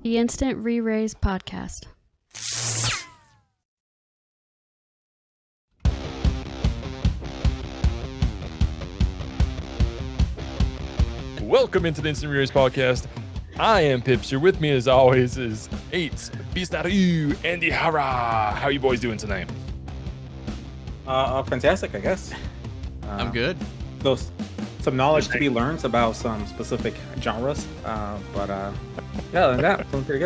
The Instant Reraise Podcast. Welcome into the Instant Reraise Podcast. I am Pipster. With me, as always, is Beastaru, AndyHara. How you boys doing tonight? Fantastic, I guess. I'm good. Those some knowledge to be learned about some specific genres, but yeah, other than that, feeling pretty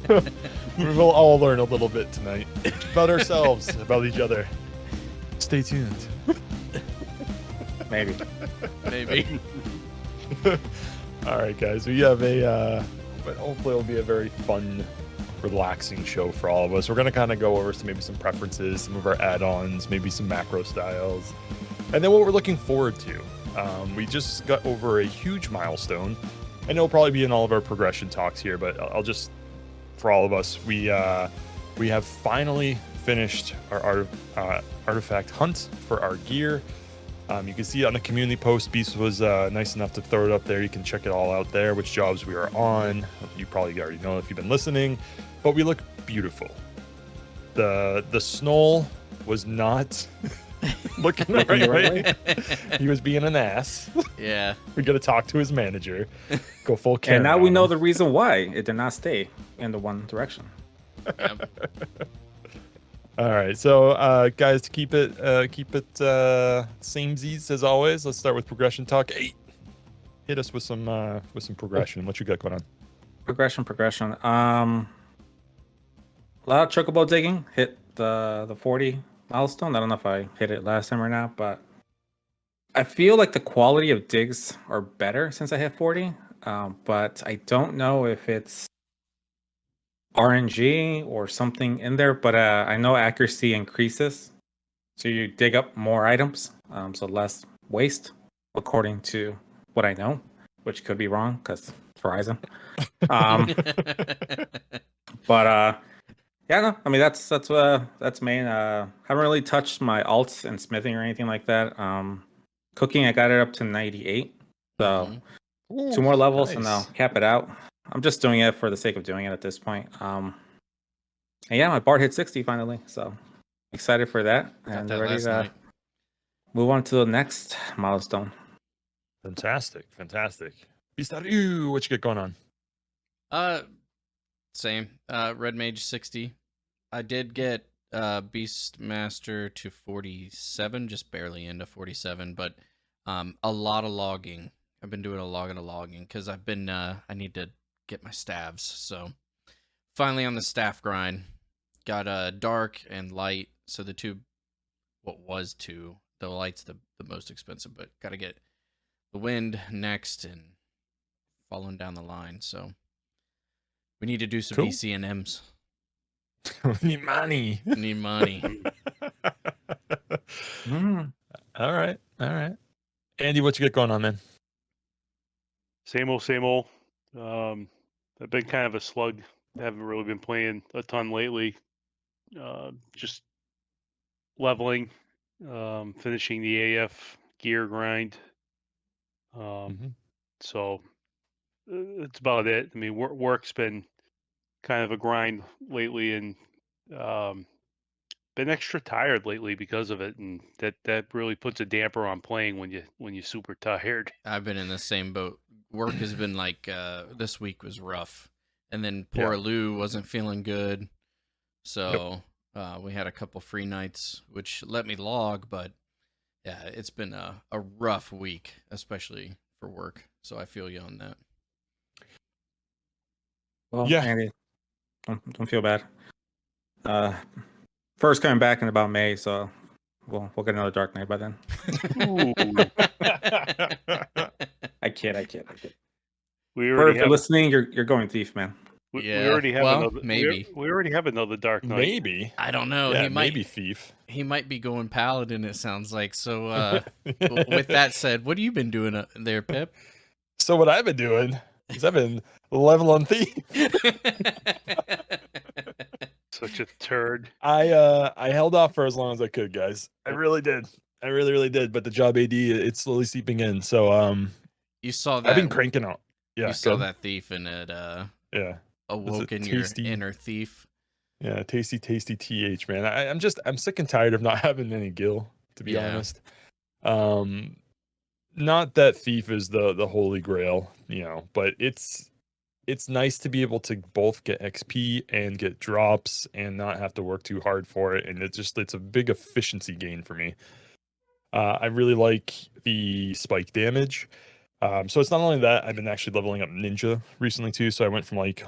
good. We'll all learn a little bit tonight about ourselves, about each other. Stay tuned. Maybe. All right, guys. We have but hopefully it'll be a very fun, relaxing show for all of us. We're gonna kind of go over some preferences, some of our add-ons, maybe some macro styles, and then what we're looking forward to. We just got over a huge milestone. I know it'll probably be in all of our progression talks here, but I'll just, for all of us, we have finally finished our artifact hunt for our gear. You can see it on the community post. Beast was nice enough to throw it up there. You can check it all out there, which jobs we are on. You probably already know if you've been listening, but we look beautiful. The Snoll was not looking the right way. He was being an ass. Yeah. We got to talk to his manager. Go full Karen. And now we know the reason why it did not stay in the one direction. Yep. All right, so guys, to keep it samesies as always. Let's start with progression talk. Hey, hit us with some progression. What you got going on? Progression. A lot of chocobo digging. Hit the 40 milestone. I don't know if I hit it last time or not, but I feel like the quality of digs are better since I hit 40. But I don't know if it's RNG or something in there, but I know accuracy increases, so you dig up more items, so less waste, according to what I know, which could be wrong because it's Verizon. But yeah, no, I mean that's main. Haven't really touched my alts and smithing or anything like that. Cooking, I got it up to 98, so Ooh, 2 more levels, nice. and I'll cap it out. I'm just doing it for the sake of doing it at this point. And yeah, my bar hit 60 finally, so excited for that. And that ready last to night. move on to the next milestone. Fantastic. Beastaru, what you got going on? Same. Red Mage 60. I did get Beastmaster to 47, just barely into 47, but a lot of logging. I've been doing a lot of logging because I've been I need to get my staves. So finally on the staff grind, got dark and light. So the two, the light's the most expensive, but got to get the wind next and following down the line. So we need to do some Cool. ECNMs. Need money. Need money. All right. Andy, what you got going on, man? Same old. I've been kind of a slug. I haven't really been playing a ton lately. Just leveling, finishing the AF gear grind. So that's about it. I mean, work's been kind of a grind lately, and been extra tired lately because of it, and that really puts a damper on playing when you're super tired. I've been in the same boat. Work has been like this week was rough, and then poor Lou wasn't feeling good, so we had a couple free nights, which let me log. But yeah, it's been a rough week, especially for work. So I feel you on that. Well, Yeah. Andy, don't feel bad. First coming back in about May, so we'll get another Dark Knight by then. Ooh, I kid. we If already you're have listening, you're going thief, man. we Yeah, already have well, another. maybe. We already have another Dark Knight. Maybe. I don't know. Yeah, He might maybe thief. He might be going paladin. It sounds like. So with that said, what have you been doing there, Pip? So what I've been doing is I've been leveling thief. Such a turd. I held off for as long as I could, guys. I really did. I really did. But the job AD, it's slowly seeping in. So You saw that. I've been cranking out. Yeah, you saw good. that thief, and it Yeah. awoken your tasty- inner thief. Yeah, tasty th, man. I'm sick and tired of not having any gil, to be Yeah. honest. Not that thief is the holy grail, but it's nice to be able to both get XP and get drops and not have to work too hard for it, and it's a big efficiency gain for me. I really like the spike damage. So it's not only that, I've been actually leveling up ninja recently too. So I went from like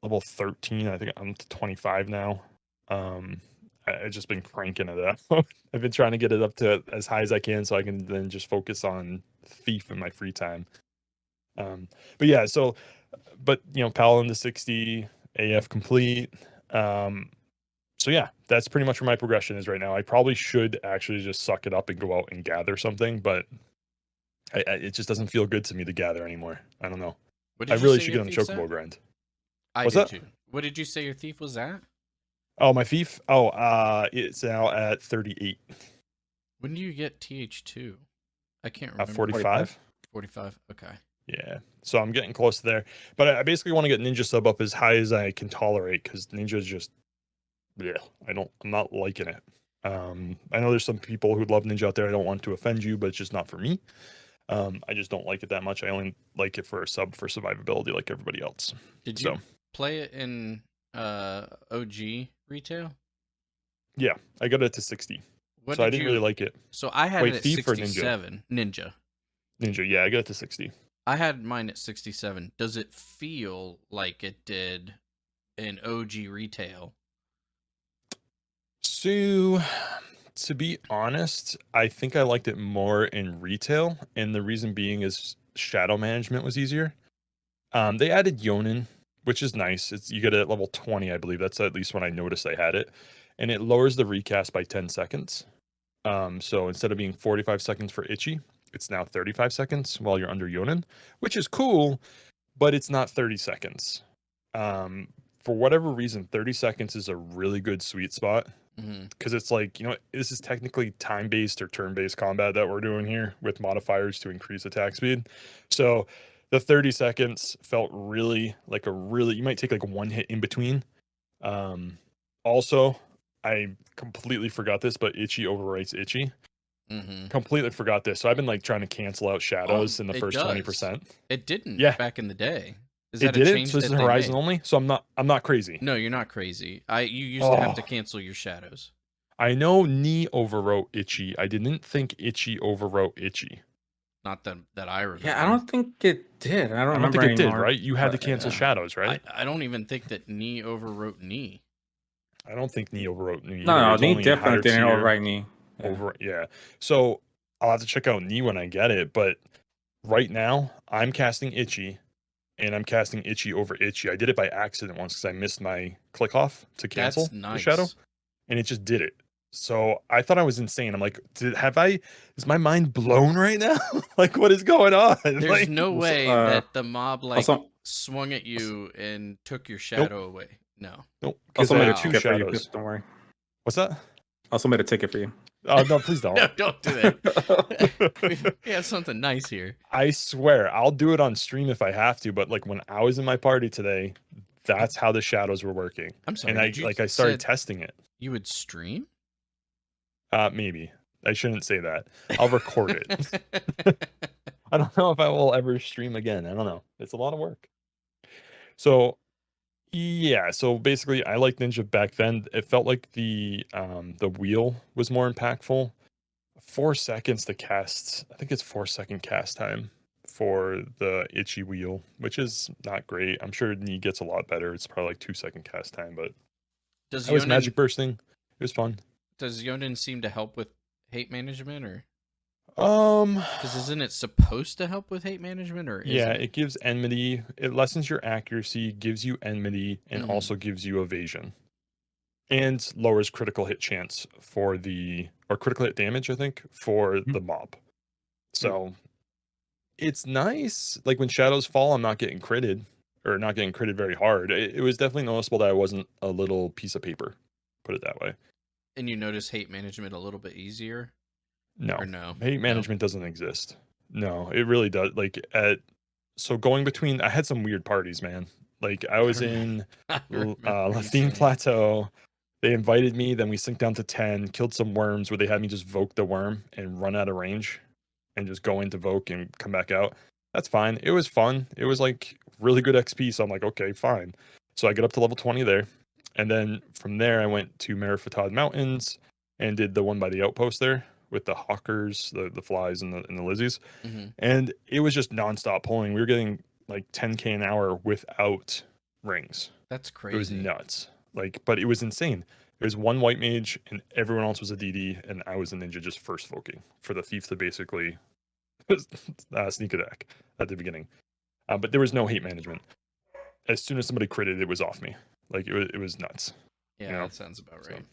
level 13, I think I'm to 25 now. I've just been cranking it up. I've been trying to get it up to as high as I can so I can then just focus on thief in my free time. But yeah, but Paladin to 60, AF complete. So yeah, that's pretty much where my progression is right now. I probably should actually just suck it up and go out and gather something, but it just doesn't feel good to me to gather anymore. I don't know. What I did you really say should your get on the thief's chocobo at? grind. I What's did that? too. What did you say your thief was at? Oh, my thief. Oh, it's now at 38. When do you get TH2? I can't remember. 45. 45. Okay. Yeah. So I'm getting close to there, but I basically want to get ninja sub up as high as I can tolerate because ninja is just, yeah, I'm not liking it. I know there's some people who love ninja out there. I don't want to offend you, but it's just not for me. I just don't like it that much. I only like it for a sub for survivability, like everybody else. Did you play it in OG retail? Yeah, I got it to 60. What So I did didn't you? really like it. So I had Wait, it at thief or ninja? 67. Ninja. Ninja, yeah, I got it to 60. I had mine at 67. Does it feel like it did in OG retail? So, to be honest, I think I liked it more in retail, and the reason being is shadow management was easier. They added Yonin, which is nice. You get it at level 20, I believe. That's at least when I noticed I had it, and it lowers the recast by 10 seconds. So instead of being 45 seconds for Itchy, it's now 35 seconds while you're under Yonin, which is cool, but it's not 30 seconds. For whatever reason, 30 seconds is a really good sweet spot because it's like, this is technically time-based or turn-based combat that we're doing here with modifiers to increase attack speed. So the 30 seconds felt really like you might take like one hit in between. Also, I completely forgot this, but Itchy overwrites Itchy. Completely forgot this. So I've been like trying to cancel out shadows in the first 20%. It didn't back in the day. Is it that didn't. a change So this that is they Horizon made? only. So I'm not crazy. No, you're not crazy. You used to have to cancel your shadows. I know Knee overwrote Itchy. I didn't think Itchy overwrote Itchy. Not that I remember. Yeah, I don't think it did. I don't remember think it anymore. did, right? You had to cancel shadows, right? I don't even think that Knee overwrote Knee. I don't think Knee overwrote Knee. No, Knee definitely didn't overwrite Knee. Yeah. So I'll have to check out Knee when I get it, but right now I'm casting Itchy, and I'm casting Itchy over Itchy. I did it by accident once because I missed my click off to cancel the shadow, and it just did it. So I thought I was insane. I'm like, is my mind blown right now? Like, what is going on? There's no way that the mob swung at you and took your shadow away. No. Nope. Also made a two ticket shadows. for you. Don't worry. What's that? Also made a ticket for you. Oh no, please don't. No, don't do that. We have something nice here. I swear, I'll do it on stream if I have to. But like when I was in my party today, that's how the shadows were working. I'm sorry. And I started testing it. You would stream? Maybe. I shouldn't say that. I'll record it. I don't know if I will ever stream again. I don't know. It's a lot of work. So yeah, so basically I liked Ninja back then. It felt like the wheel was more impactful. 4 seconds to cast. I think it's 4-second cast time for the Itchy wheel, which is not great. I'm sure Knee gets a lot better. It's probably like 2-second cast time, but does was magic bursting. It was fun. Does Yonin seem to help with hate management, or because isn't it supposed to help with hate management, or yeah, it gives enmity, it lessens your accuracy, gives you enmity, and also gives you evasion, and lowers critical hit chance or critical hit damage, I think, for the mob. So it's nice. Like when shadows fall, I'm not getting critted very hard. It was definitely noticeable that I wasn't a little piece of paper, put it that way. And you notice hate management a little bit easier? No. Or no? Hate management doesn't exist. No, it really does. So going between, I had some weird parties, man. Like I was remember- in I remember you Lafine saying. Plateau. They invited me, then we synced down to 10, killed some worms where they had me just voke the worm and run out of range and just go into voke and come back out. That's fine. It was fun. It was like really good XP. So I'm like, okay, fine. So I get up to level 20 there. And then from there, I went to Merifatad Mountains and did the one by the outpost there with the hawkers, the flies, and the lizzies. Mhm. And it was just nonstop pulling. We were getting like 10K an hour without rings. That's It was crazy. nuts. Like, but it was insane. There was one white mage and everyone else was a DD, and I was a ninja just first voking for the thief to basically sneak attack at the beginning. But there was no hate management. As soon as somebody critted, it was off me. Like it was nuts. Yeah, you know, that sounds about so. right.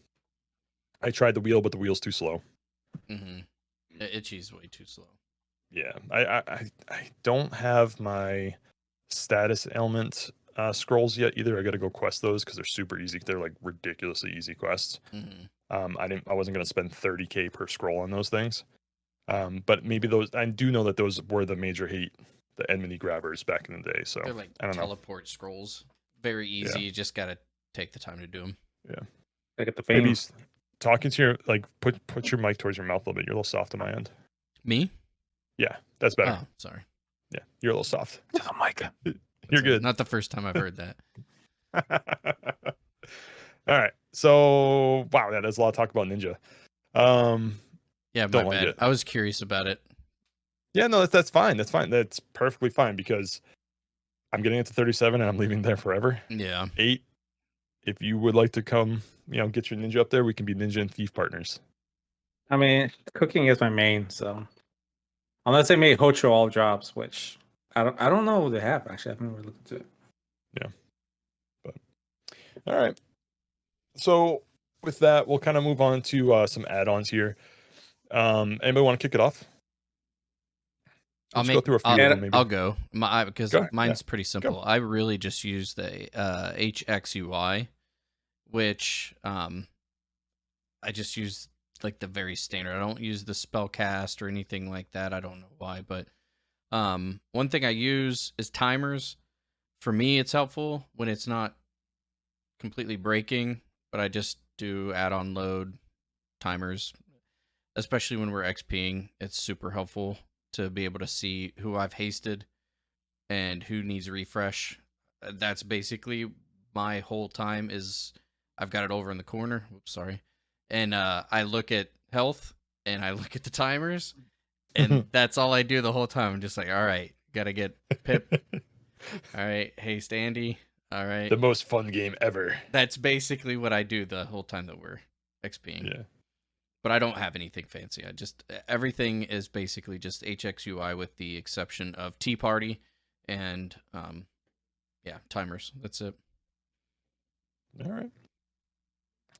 I tried the wheel, but the wheel's too slow. Mm-hmm. Itchy's way too slow. Yeah, I don't have my status element scrolls yet either. I got to go quest those because they're super easy. They're like ridiculously easy quests. Mm-hmm. I wasn't gonna spend 30K per scroll on those things. But maybe those, I do know that those were the major hate, the enmity grabbers back in the day. So They're like I don't know. teleport scrolls. Very easy. You just gotta take the time to do them. I get the Maybe fame. talking to your like put your mic towards your mouth a little bit. You're a little soft on my end. Me? Yeah, that's better. Oh, sorry. Yeah, you're a little soft. Oh my god. You're good. Not the first time I've heard that. All right. So wow, yeah, there's a lot of talk about Ninja. Yeah, my Don't like bad. it. I was curious about it. Yeah, no, that's fine. That's fine. That's perfectly fine because I'm getting it to 37 and I'm leaving there forever. Yeah. 8. If you would like to come, get your ninja up there, we can be ninja and thief partners. I mean, cooking is my main, so unless they made Hocho all jobs, which I don't know what they have actually. I haven't really looked into it. All right. So with that, we'll kind of move on to some add-ons here. Anybody want to kick it off? Let's go through a few of them, maybe. I'll go. Because Go ahead, mine's pretty simple. I really just use the HXUI, which I just use like the very standard. I don't use the spellcast or anything like that. I don't know why, but one thing I use is timers. For me, it's helpful when it's not completely breaking, but I just do add-on load timers, especially when we're XPing. It's super helpful to be able to see who I've hasted and who needs refresh. That's basically my whole time is I've got it over in the corner. Oops, sorry. And I look at health and I look at the timers and that's all I do the whole time. I'm just like, all right, got to get Pip. All right, haste Andy. All right. The most fun game ever. That's basically what I do the whole time that we're XPing. Yeah. But I don't have anything fancy. Everything is basically just HXUI with the exception of Tea Party and timers. That's it. All right.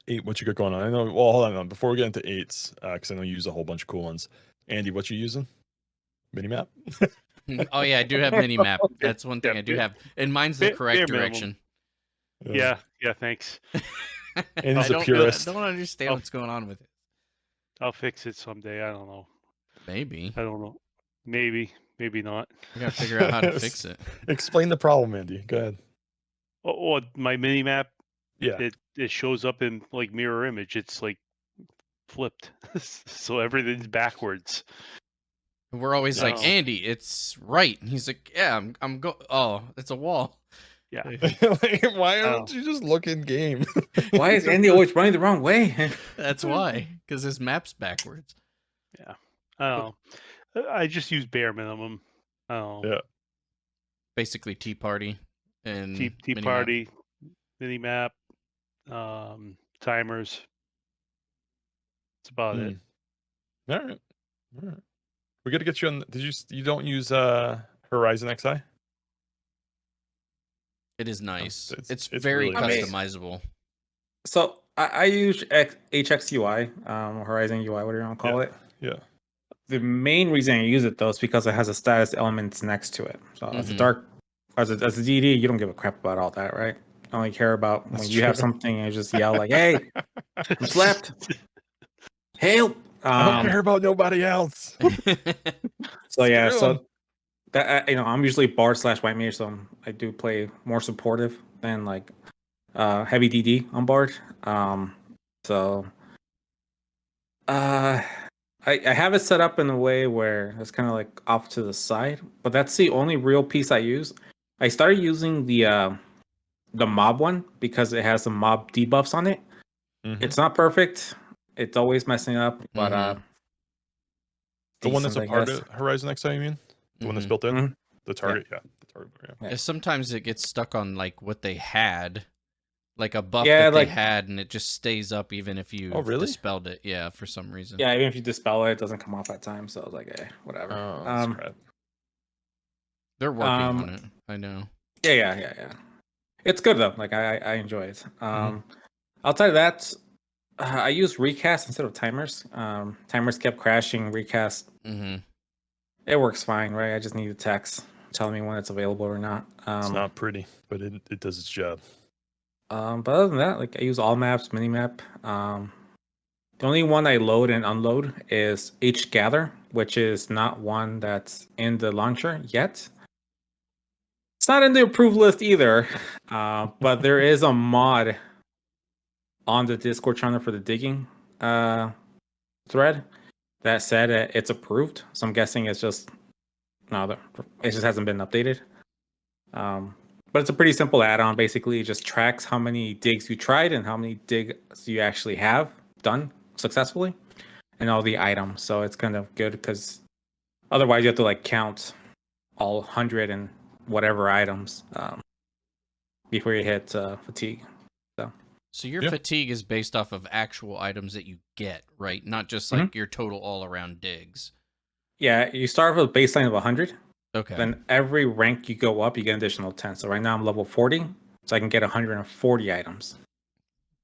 8, what you got going on? I know. Well, hold on. Before we get into 8s, because I know you use a whole bunch of cool ones. Andy, what you using? Minimap? Oh yeah, I do have Minimap. That's one thing I do have, and mine's the correct bare minimum. direction. Yeah, thanks. Andy's I a purist. don't understand what's going on with it. I'll fix it someday. I don't know. Maybe. I don't know. Maybe not. We gotta figure out how to fix it. Explain the problem, Andy. Go ahead. Oh, my mini map. Yeah. It shows up in like mirror image. It's like flipped, so everything's backwards. We're always like, No. Andy, it's right. And he's like, yeah, I'm go. Oh, it's a wall. Yeah. Like, why don't you just look in game? Why is Andy always running the wrong way? That's why, because his map's backwards. Yeah. I don't know. I just use bare minimum. I don't know. Yeah. Basically, Tea Party and Tea Minimap. Party, mini map, timers. That's about it. All right. We got to get you on. You don't use Horizon XI? It is nice. it's It's really very nice. customizable. So I use HXUI, Horizon UI, whatever you want to call it. Yeah. The main reason I use it though is because it has a status elements next to it. So as a Mhm. dark, as a DD, you don't give a crap about all that, right? You only care about That's when you have true. something and you just yell like, "Hey, I'm slapped! Help!" I don't care about nobody else. So yeah, Screw 'em. so that I'm usually bard / white mage, so I do play more supportive than like heavy DD on bard. So I have it set up in a way where it's kind of like off to the side, but that's the only real piece I use. I started using the mob one because it has some mob debuffs on it. Mhm. It's not perfect. It's always messing up, but The one that's a decent, I part guess. of Horizon XI, you mean? The one that's built in? Mhm. The target, yeah. The target, yeah. Yeah. Yeah, sometimes it gets stuck on like what they had, like a buff Yeah, that they like- had, and it just stays up even if you really? dispelled it. Yeah, for some reason. Yeah, even if you dispel it, it doesn't come off at time. So I was like, whatever. Oh, that's crap. They're working on it. I know. Yeah. It's good though. Like I enjoy it. Outside of that, I use recast instead of timers. Timers kept crashing. Recast, Mm-hmm. it works fine, right? I just need a text telling me when it's available or not. It's not pretty, but it does its job. But other than that, like I use all maps, minimap. The only one I load and unload is HGather, which is not one that's in the launcher yet. It's not in the approved list either, but there is a mod on the Discord channel for the digging thread that said it's approved. So I'm guessing it's just it just hasn't been updated. But it's a pretty simple add-on. Basically, it just tracks how many digs you tried and how many digs you actually have done successfully, and all the items. So it's kind of good because otherwise you have to like count all 100 and whatever items before you hit fatigue. So your fatigue is based off of actual items that you get, right? Not just like your total all-around digs. Yeah, you start with a baseline of 100. Okay. Then every rank you go up, you get an additional 10. So right now I'm level 40, so I can get 140 items.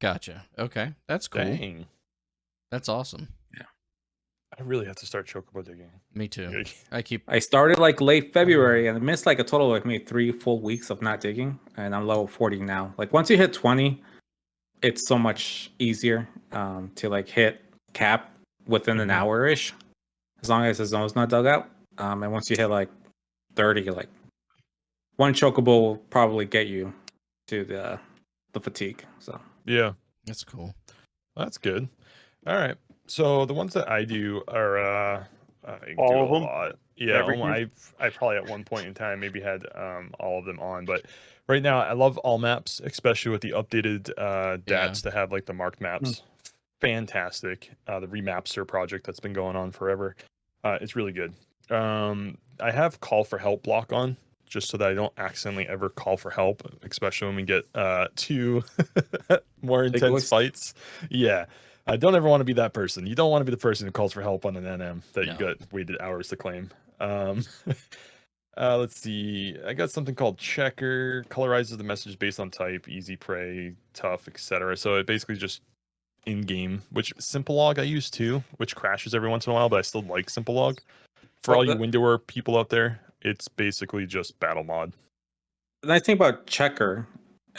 Gotcha. Okay, that's cool. Dang. That's awesome. Yeah. I really have to start chocobo digging. Me too. I started like late February and I missed like a total of maybe 3 full weeks of not digging, and I'm level 40 now. Like once you hit 20, it's so much easier to like hit cap within an hour-ish, as long as the zone's not dug out. And once you hit like 30, like one chocobo will probably get you to the fatigue. So Yeah, that's cool. That's good. All right. So the ones that I do are I All do of a them? lot. Yeah, Everything? I probably at one point in time maybe had all of them on, but right now I love all maps, especially with the updated DATs that have like the marked maps. Fantastic. The Remapster project that's been going on forever. It's really good. I have call for help block on just so that I don't accidentally ever call for help, especially when we get to more intense fights. Yeah. I don't ever want to be that person. You don't want to be the person who calls for help on an NM that you got waited hours to claim. Let's see. I got something called checker, colorizes the message based on type, easy prey, tough, etc. So it basically just in-game, which simple log I use too, which crashes every once in a while, but I still like simple log. For all you Windower people out there, it's basically just battle mod. The nice thing about checker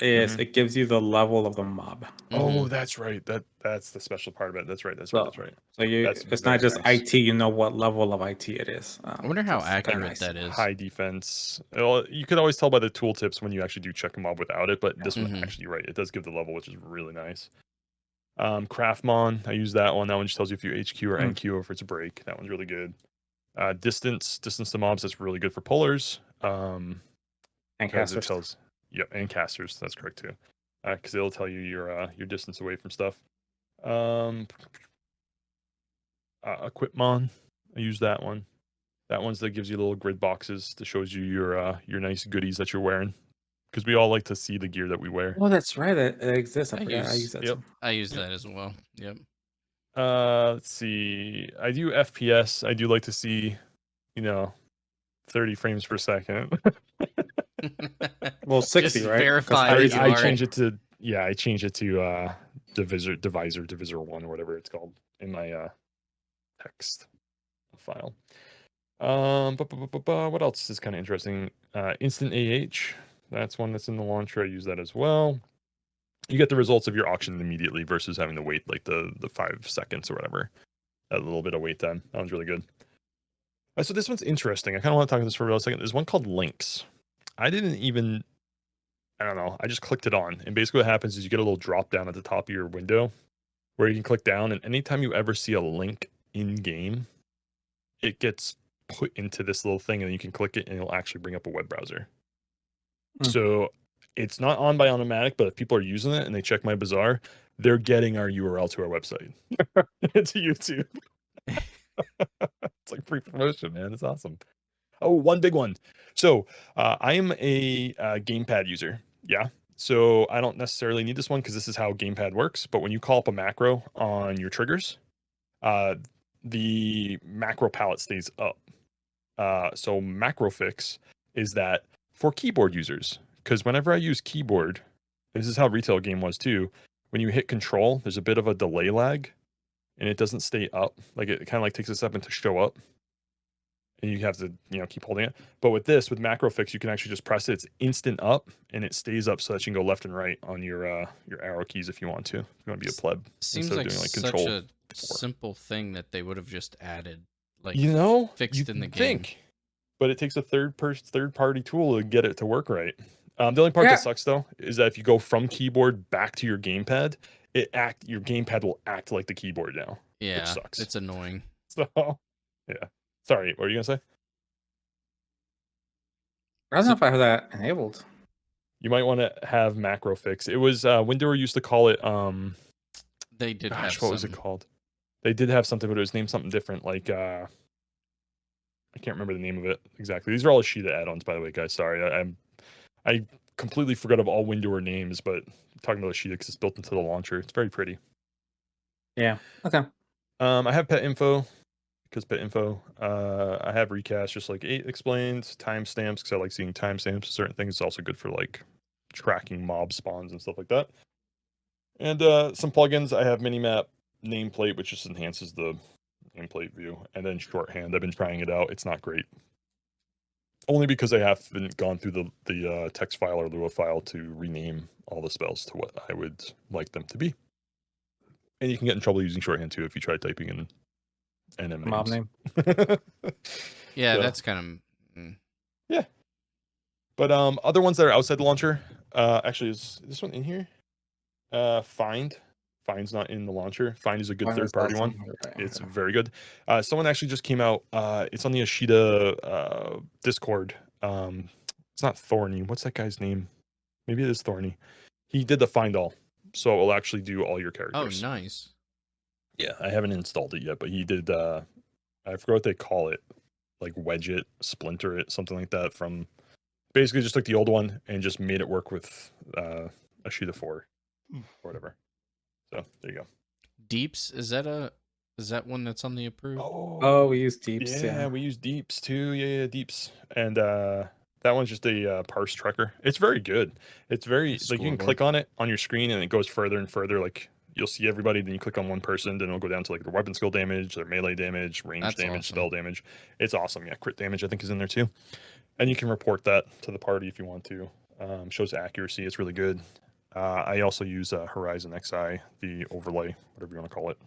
is it gives you the level of the mob. Oh, that's right. That's the special part of it. That's right. That's right. So it's not just IT. You know what level of IT it is. I wonder how accurate that is. High defense. Well, you could always tell by the tooltips when you actually do check a mob without it, but this one actually, you're right, it does give the level, which is really nice. Craftmon, I use that one. That one just tells you if you HQ or NQ or if it's a break. That one's really good. Distance to mobs, that's really good for pullers. And casters. And casters. That's correct too. Because it'll tell you your distance away from stuff. Equipmon, I use that one. That one's that gives you little grid boxes that shows you your nice goodies that you're wearing. Because we all like to see the gear that we wear. Oh, that's right. It exists. I forgot. I use that. Yep. I use that as well. Yep. Let's see. I do FPS. I do like to see, 30 frames per second. Well, 60, Just right? verify I change it to divisor 1 or whatever it's called in my text file. What else is kind of interesting? Instant AH. That's one that's in the launcher. I use that as well. You get the results of your auction immediately versus having to wait like the 5 seconds or whatever. A little bit of wait time. That one's really good. So this one's interesting. I kind of want to talk about this for a second. There's one called Links. I don't know. I just clicked it on. And basically what happens is you get a little drop down at the top of your window where you can click down. And anytime you ever see a link in game, it gets put into this little thing and you can click it and it'll actually bring up a web browser. So it's not on by automatic, but if people are using it and they check my bazaar, they're getting our URL to our website. It's YouTube. It's like free promotion, man. It's awesome. Oh, one big one. So I am a gamepad user. Yeah. So I don't necessarily need this one because this is how gamepad works. But when you call up a macro on your triggers, the macro palette stays up. So macro fix is that for keyboard users, because whenever I use keyboard, this is how retail game was too. When you hit control, there's a bit of a delay lag and it doesn't stay up. Like it kind of like takes a second to show up. And you have to, keep holding it. But with this, with macro fix, you can actually just press it. It's instant up, and it stays up so that you can go left and right on your arrow keys if you want to. If you want to be a pleb, Seems instead like, of doing like such control. a simple thing that they would have just added, like fixed in the game. Think, but it takes a third party tool to get it to work right. The only part that sucks though is that if you go from keyboard back to your gamepad, your gamepad will act like the keyboard now. Yeah, which sucks. It's annoying. So, yeah. Sorry, what were you gonna say? I don't know if I have that enabled. You might want to have macro fix. It was Windower used to call it They did have what was it called? They did have something, but it was named something different. Like I can't remember the name of it exactly. These are all Ashita add-ons, by the way, guys. Sorry, I completely forgot of all Windower names, but I'm talking about Ashita because it's built into the launcher. It's very pretty. Yeah. Okay. I have pet info. Because pet info, I have recast just like 8 explained, timestamps because I like seeing timestamps of certain things. It's also good for like tracking mob spawns and stuff like that. And some plugins. I have minimap nameplate, which just enhances the nameplate view, and then shorthand. I've been trying it out. It's not great, only because I haven't gone through the text file or Lua file to rename all the spells to what I would like them to be. And you can get in trouble using shorthand too if you try typing in NM Mob names. name. Yeah, So, that's kind of. Yeah. But other ones that are outside the launcher, actually, is this one in here? Find. Find's not in the launcher. Find is a good Find is third-party one. awesome. Okay, It's okay. very good. Someone actually just came out. It's on the Ashita Discord. It's not Thorny. What's that guy's name? Maybe it is Thorny. He did the find all, so it will actually do all your Oh, characters. nice. Yeah, I haven't installed it yet, but he did. I forgot what they call it, like wedge it, splinter it, something like that. From basically just took the old one and just made it work with Ashita 4 or whatever. So there you go. Deeps, is that one that's on the approved? Oh, we use Deeps. Yeah, Yeah. we use Deeps too. Yeah, Deeps, and that one's just a parse tracker. It's very good. It's very like you can click on it on your screen and it goes further and further. Like you'll see everybody, then you click on one person, then it'll go down to like their weapon skill damage, their melee damage, range That's damage, awesome. spell damage. It's awesome. Yeah, crit damage I think is in there too, and you can report that to the party if you want to. Shows accuracy. It's really good. I also use Horizon XI, the overlay, whatever you want to call it.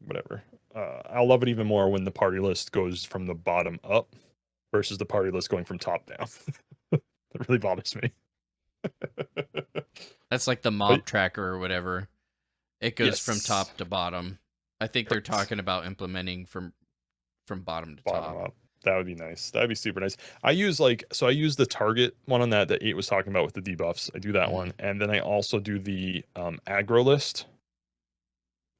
Whatever. I'll love it even more when the party list goes from the bottom up versus the party list going from top down. That really bothers me. That's like the mob tracker or whatever. It goes from Yes. top to bottom. I think they're Correct. talking about implementing from bottom to Bottom top. up. That would be nice. That'd be super nice. I use the target one on that 8 was talking about with the debuffs. I do that Mhm. one, and then I also do the aggro list.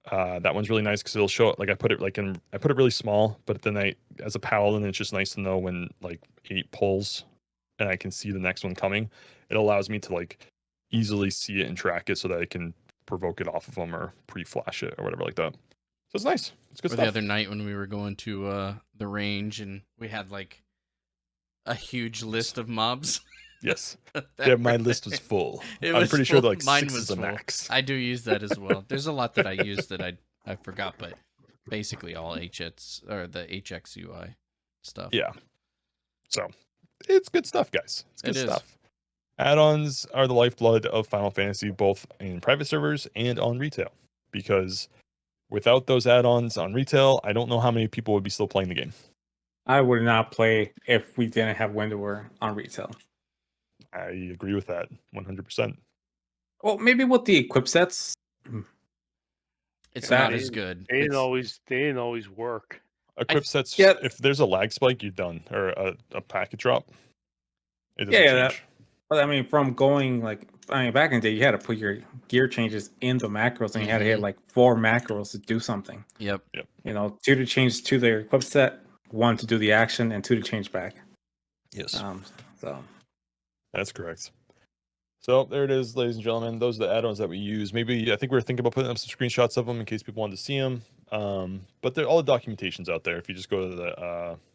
That one's really nice because it'll show it. Like I put it really small, but then as a paladin, it's just nice to know when like 8 pulls, and I can see the next one coming. It allows me to like easily see it and track it so that I can provoke it off of them or pre-flash it or whatever like that. So it's nice. It's good Or stuff. the other night when we were going to the range and we had like a huge list of mobs. Yes. that Yeah, my were list was there. full. It I'm was pretty sure full. like Mine 6 was is the full. max. I do use that as well. There's a lot that I use that I forgot, but basically all HX or the HX UI stuff. Yeah. So it's good stuff, guys. It's good It is. stuff. Add-ons are the lifeblood of Final Fantasy, both in private servers and on retail. Because without those add-ons on retail, I don't know how many people would be still playing the game. I would not play if we didn't have Windower on retail. I agree with that 100%. Well, maybe with the equip sets. It's That not They as didn't- good. They didn't It's- always. They didn't always work. Equip sets, yeah. if there's a lag spike, you're done. Or a packet drop, it doesn't Yeah, change. But I mean, from going back in the day, you had to put your gear changes in the macros, and you had to hit Mhm. like 4 macros to do something. Yep. 2 to change to their equip set, 1 to do the action, and 2 to change back. Yes. So That's correct. So there it is, ladies and gentlemen. Those are the add-ons that we use. Maybe I think we were thinking about putting up some screenshots of them in case people wanted to see them. But all the documentation's out there. If you just go to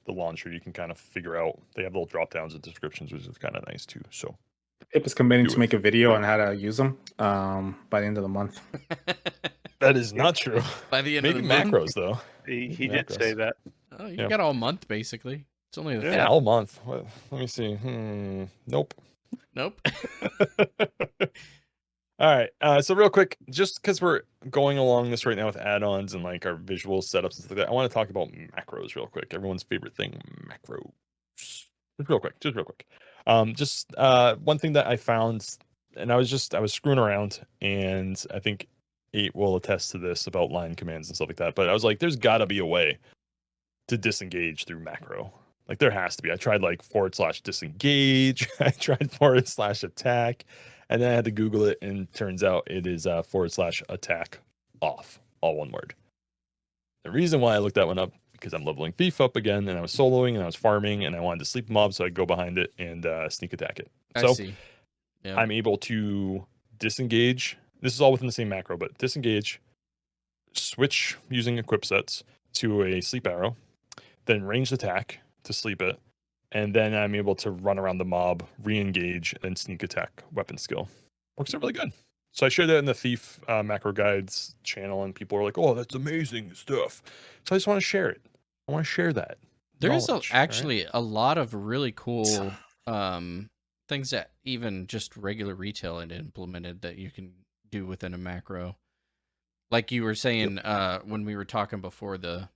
the launcher, you can kind of figure out. They have little drop downs and descriptions, which is kind of nice too. So Pip is committing Do to it. make a video on how to use them by the end of the month. that is not true. By the end Maybe of the month. macros though. He did say Macros. that. Oh, you Yeah. got all month basically. It's only the Yeah, 5th. all month. Let me see. Nope. Nope. All right. So real quick, just because we're going along this right now with add-ons and like our visual setups and stuff like that, I want to talk about macros real quick. Everyone's favorite thing, macros. Just real quick. One thing that I found, and I was screwing around, and I think 8 will attest to this about line commands and stuff like that. But I was like, there's got to be a way to disengage through macro. Like there has to be. I tried like / disengage. I tried / attack. And then I had to Google it, and turns out it is / attack off, all one word. The reason why I looked that one up, because I'm leveling Thief up again, and I was soloing, and I was farming, and I wanted to sleep mob, so I'd go behind it and sneak attack it. I So see. Yeah. I'm able to disengage. This is all within the same macro, but disengage, switch using equip sets to a sleep arrow, then ranged attack to sleep it, and then I'm able to run around the mob, re-engage, and sneak attack weapon skill. Works out really good. So I shared that in the Thief macro guides channel, and people are like, "Oh, that's amazing stuff." So I just want to share it. I want to share that. There's knowledge, all right? actually a lot of really cool things that even just regular retail had implemented that you can do within a macro. Like you were saying when we were talking before the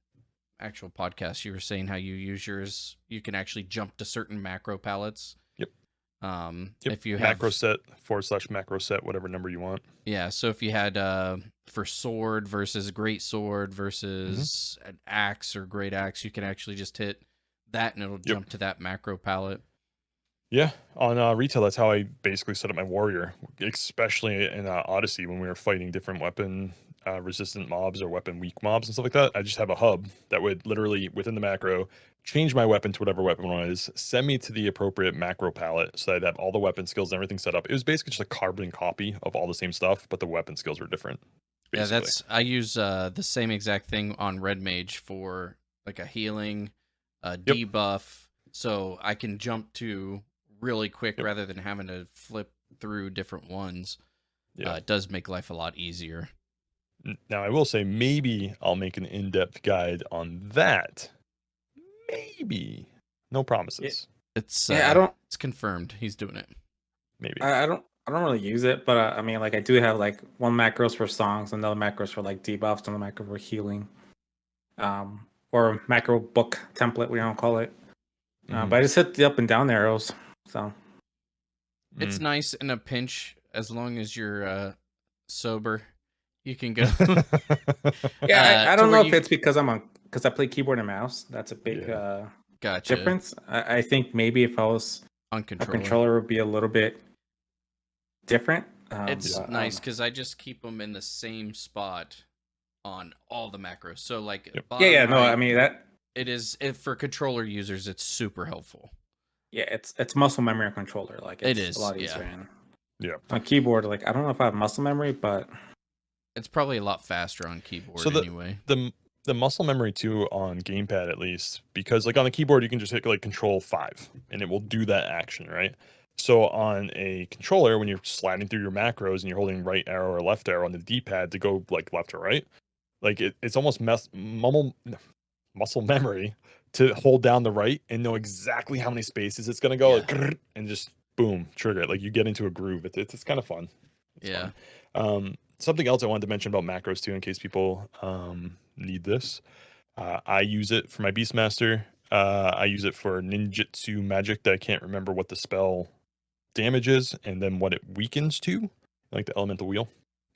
actual podcast, you were saying how you use yours. You can actually jump to certain macro palettes. Yep. If you have macro set / macro set, whatever number you want. Yeah, so if you had for sword versus great sword versus an axe or great axe, you can actually just hit that and it'll jump to that macro palette. Yeah, on retail, that's how I basically set up my warrior, especially in Odyssey when we were fighting different weapon resistant mobs or weapon weak mobs and stuff like that. I just have a hub that would literally within the macro change my weapon to whatever weapon one is, send me to the appropriate macro palette so I'd have all the weapon skills and everything set up. It was basically just a carbon copy of all the same stuff, but the weapon skills were different. Basically. Yeah, I use the same exact thing on Red Mage for like a healing, debuff, so I can jump to really quick rather than having to flip through different ones. Yeah. It does make life a lot easier. Now I will say maybe I'll make an in-depth guide on that. Maybe. No promises. It's it's confirmed he's doing it. Maybe. I don't really use it, but I mean, like I do have like one macros for songs, another macros for like debuffs, another macro for healing, or macro book template, we don't call it. But I just hit the up and down arrows. So It's nice in a pinch as long as you're sober. You can go. yeah, I don't where know if it's because because I play keyboard and mouse. That's a big Gotcha. difference. I think maybe if I was On a controller. controller, would be a little bit different. It's but, nice because I just keep them in the same spot on all the macros. So like, yeah, no, right, I mean that. it is for controller users. It's super helpful. Yeah, it's muscle memory on controller. Like It it's is, a lot yeah. easier. And Yeah. on keyboard, like I don't know if I have muscle memory, but It's probably a lot faster on keyboard So anyway. The muscle memory too on gamepad at least, because like on the keyboard you can just hit like control 5 and it will do that action, right? So on a controller, when you're sliding through your macros and you're holding right arrow or left arrow on the D-pad to go like left or right, like it's almost muscle memory to hold down the right and know exactly how many spaces it's gonna go, like, and just boom, trigger it. Like you get into a groove. It's kind of fun. It's fun. Something else I wanted to mention about macros too, in case people need this. I use it for my Beastmaster. I use it for ninjutsu magic that I can't remember what the spell damage is, and then what it weakens to, like the elemental wheel.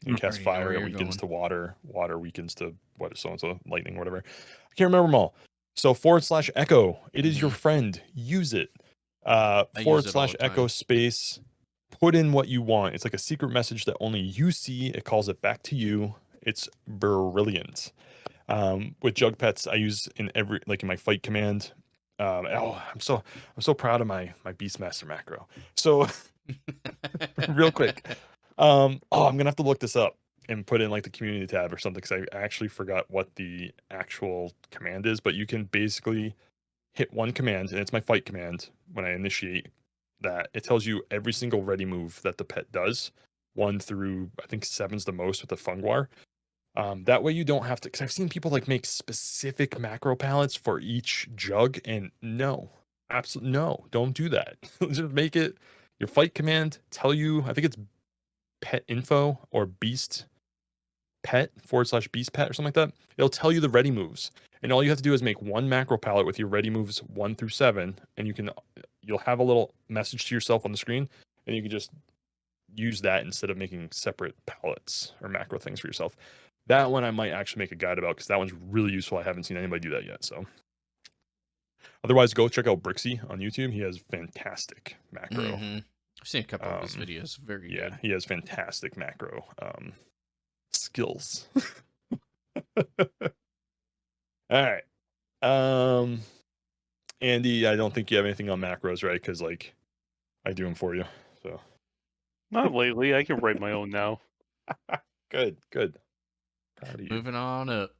You cast Already know fire, where it you're weakens going. to water. Water weakens to what? So and so, lightning, whatever. I can't remember them all. So /echo. It is your friend. Use it. I use it all the /echo time. space. Put in what you want. It's like a secret message that only you see. It calls it back to you. It's brilliant. With jug pets, I use in every like in my fight command. I'm so proud of my Beastmaster macro. So real quick, I'm gonna have to look this up and put in like the community tab or something because I actually forgot what the actual command is. But you can basically hit one command, and it's my fight command. When I initiate that, it tells you every single ready move that the pet does. 1 through I think 7's the most with the Fungwar. That way you don't have to, because I've seen people like make specific macro palettes for each jug, and no, absolutely no, don't do that. Just make it your fight command. Tell you, I think it's pet info or beast pet /beast pet or something like that. It'll tell you the ready moves, and all you have to do is make one macro palette with your ready moves 1 through 7, and you'll have a little message to yourself on the screen, and you can just use that instead of making separate palettes or macro things for yourself. That one I might actually make a guide about because that one's really useful. I haven't seen anybody do that yet. So otherwise, go check out Brixie on YouTube. He has fantastic macro. I've seen a couple of his videos. Very Yeah, good. he has fantastic macro skills. All right. Andy, I don't think you have anything on macros, right? Because like I do them for you. So Not lately. I can write my own now. good. Proud of you. Moving on up.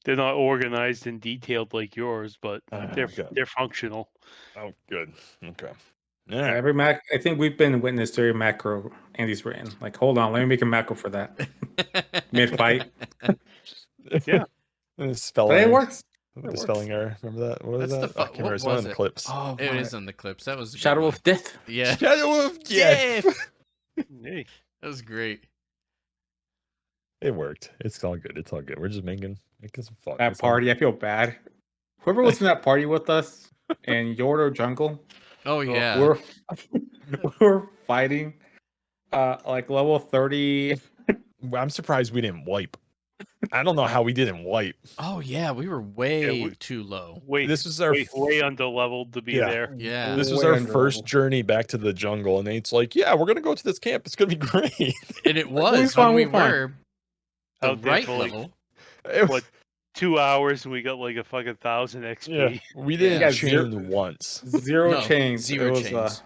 They're not organized and detailed like yours, but they're functional. Oh, good. Okay. All Yeah, right. every Mac, I think we've been witness to every macro Andy's written. Like, hold on, let me make a macro for that mid fight. Yeah. Spell But it error. works. The It works. spelling error. Remember that? What was That's that? the I can't remember. what It's one was of the it? clips. Oh, It my. is in the clips. That was a good Shadow one. of Death. Yeah, Shadow of Death. Hey. that was great. It worked. It's all good. It's all good. We're just making some fun. That It's all party, I feel bad. Whoever was in that party with us in Yordo Jungle, Oh yeah. we're fighting like level 30. good. I'm surprised we didn't wipe. I don't know how we didn't wipe. Oh yeah, we were way we- too low. This was our way under leveled to be Yeah. there. Yeah. This was Way our under first level. journey back to the jungle, and Nate's like, "Yeah, we're gonna go to this camp. It's gonna be great." And it we're was fine, when we we're fine. were the Out there right for, like, level. What, 2 hours and we got like a fucking 1,000 XP. Yeah, we Yeah. didn't Yeah, chain once. Zero No, chains. zero It was, chains.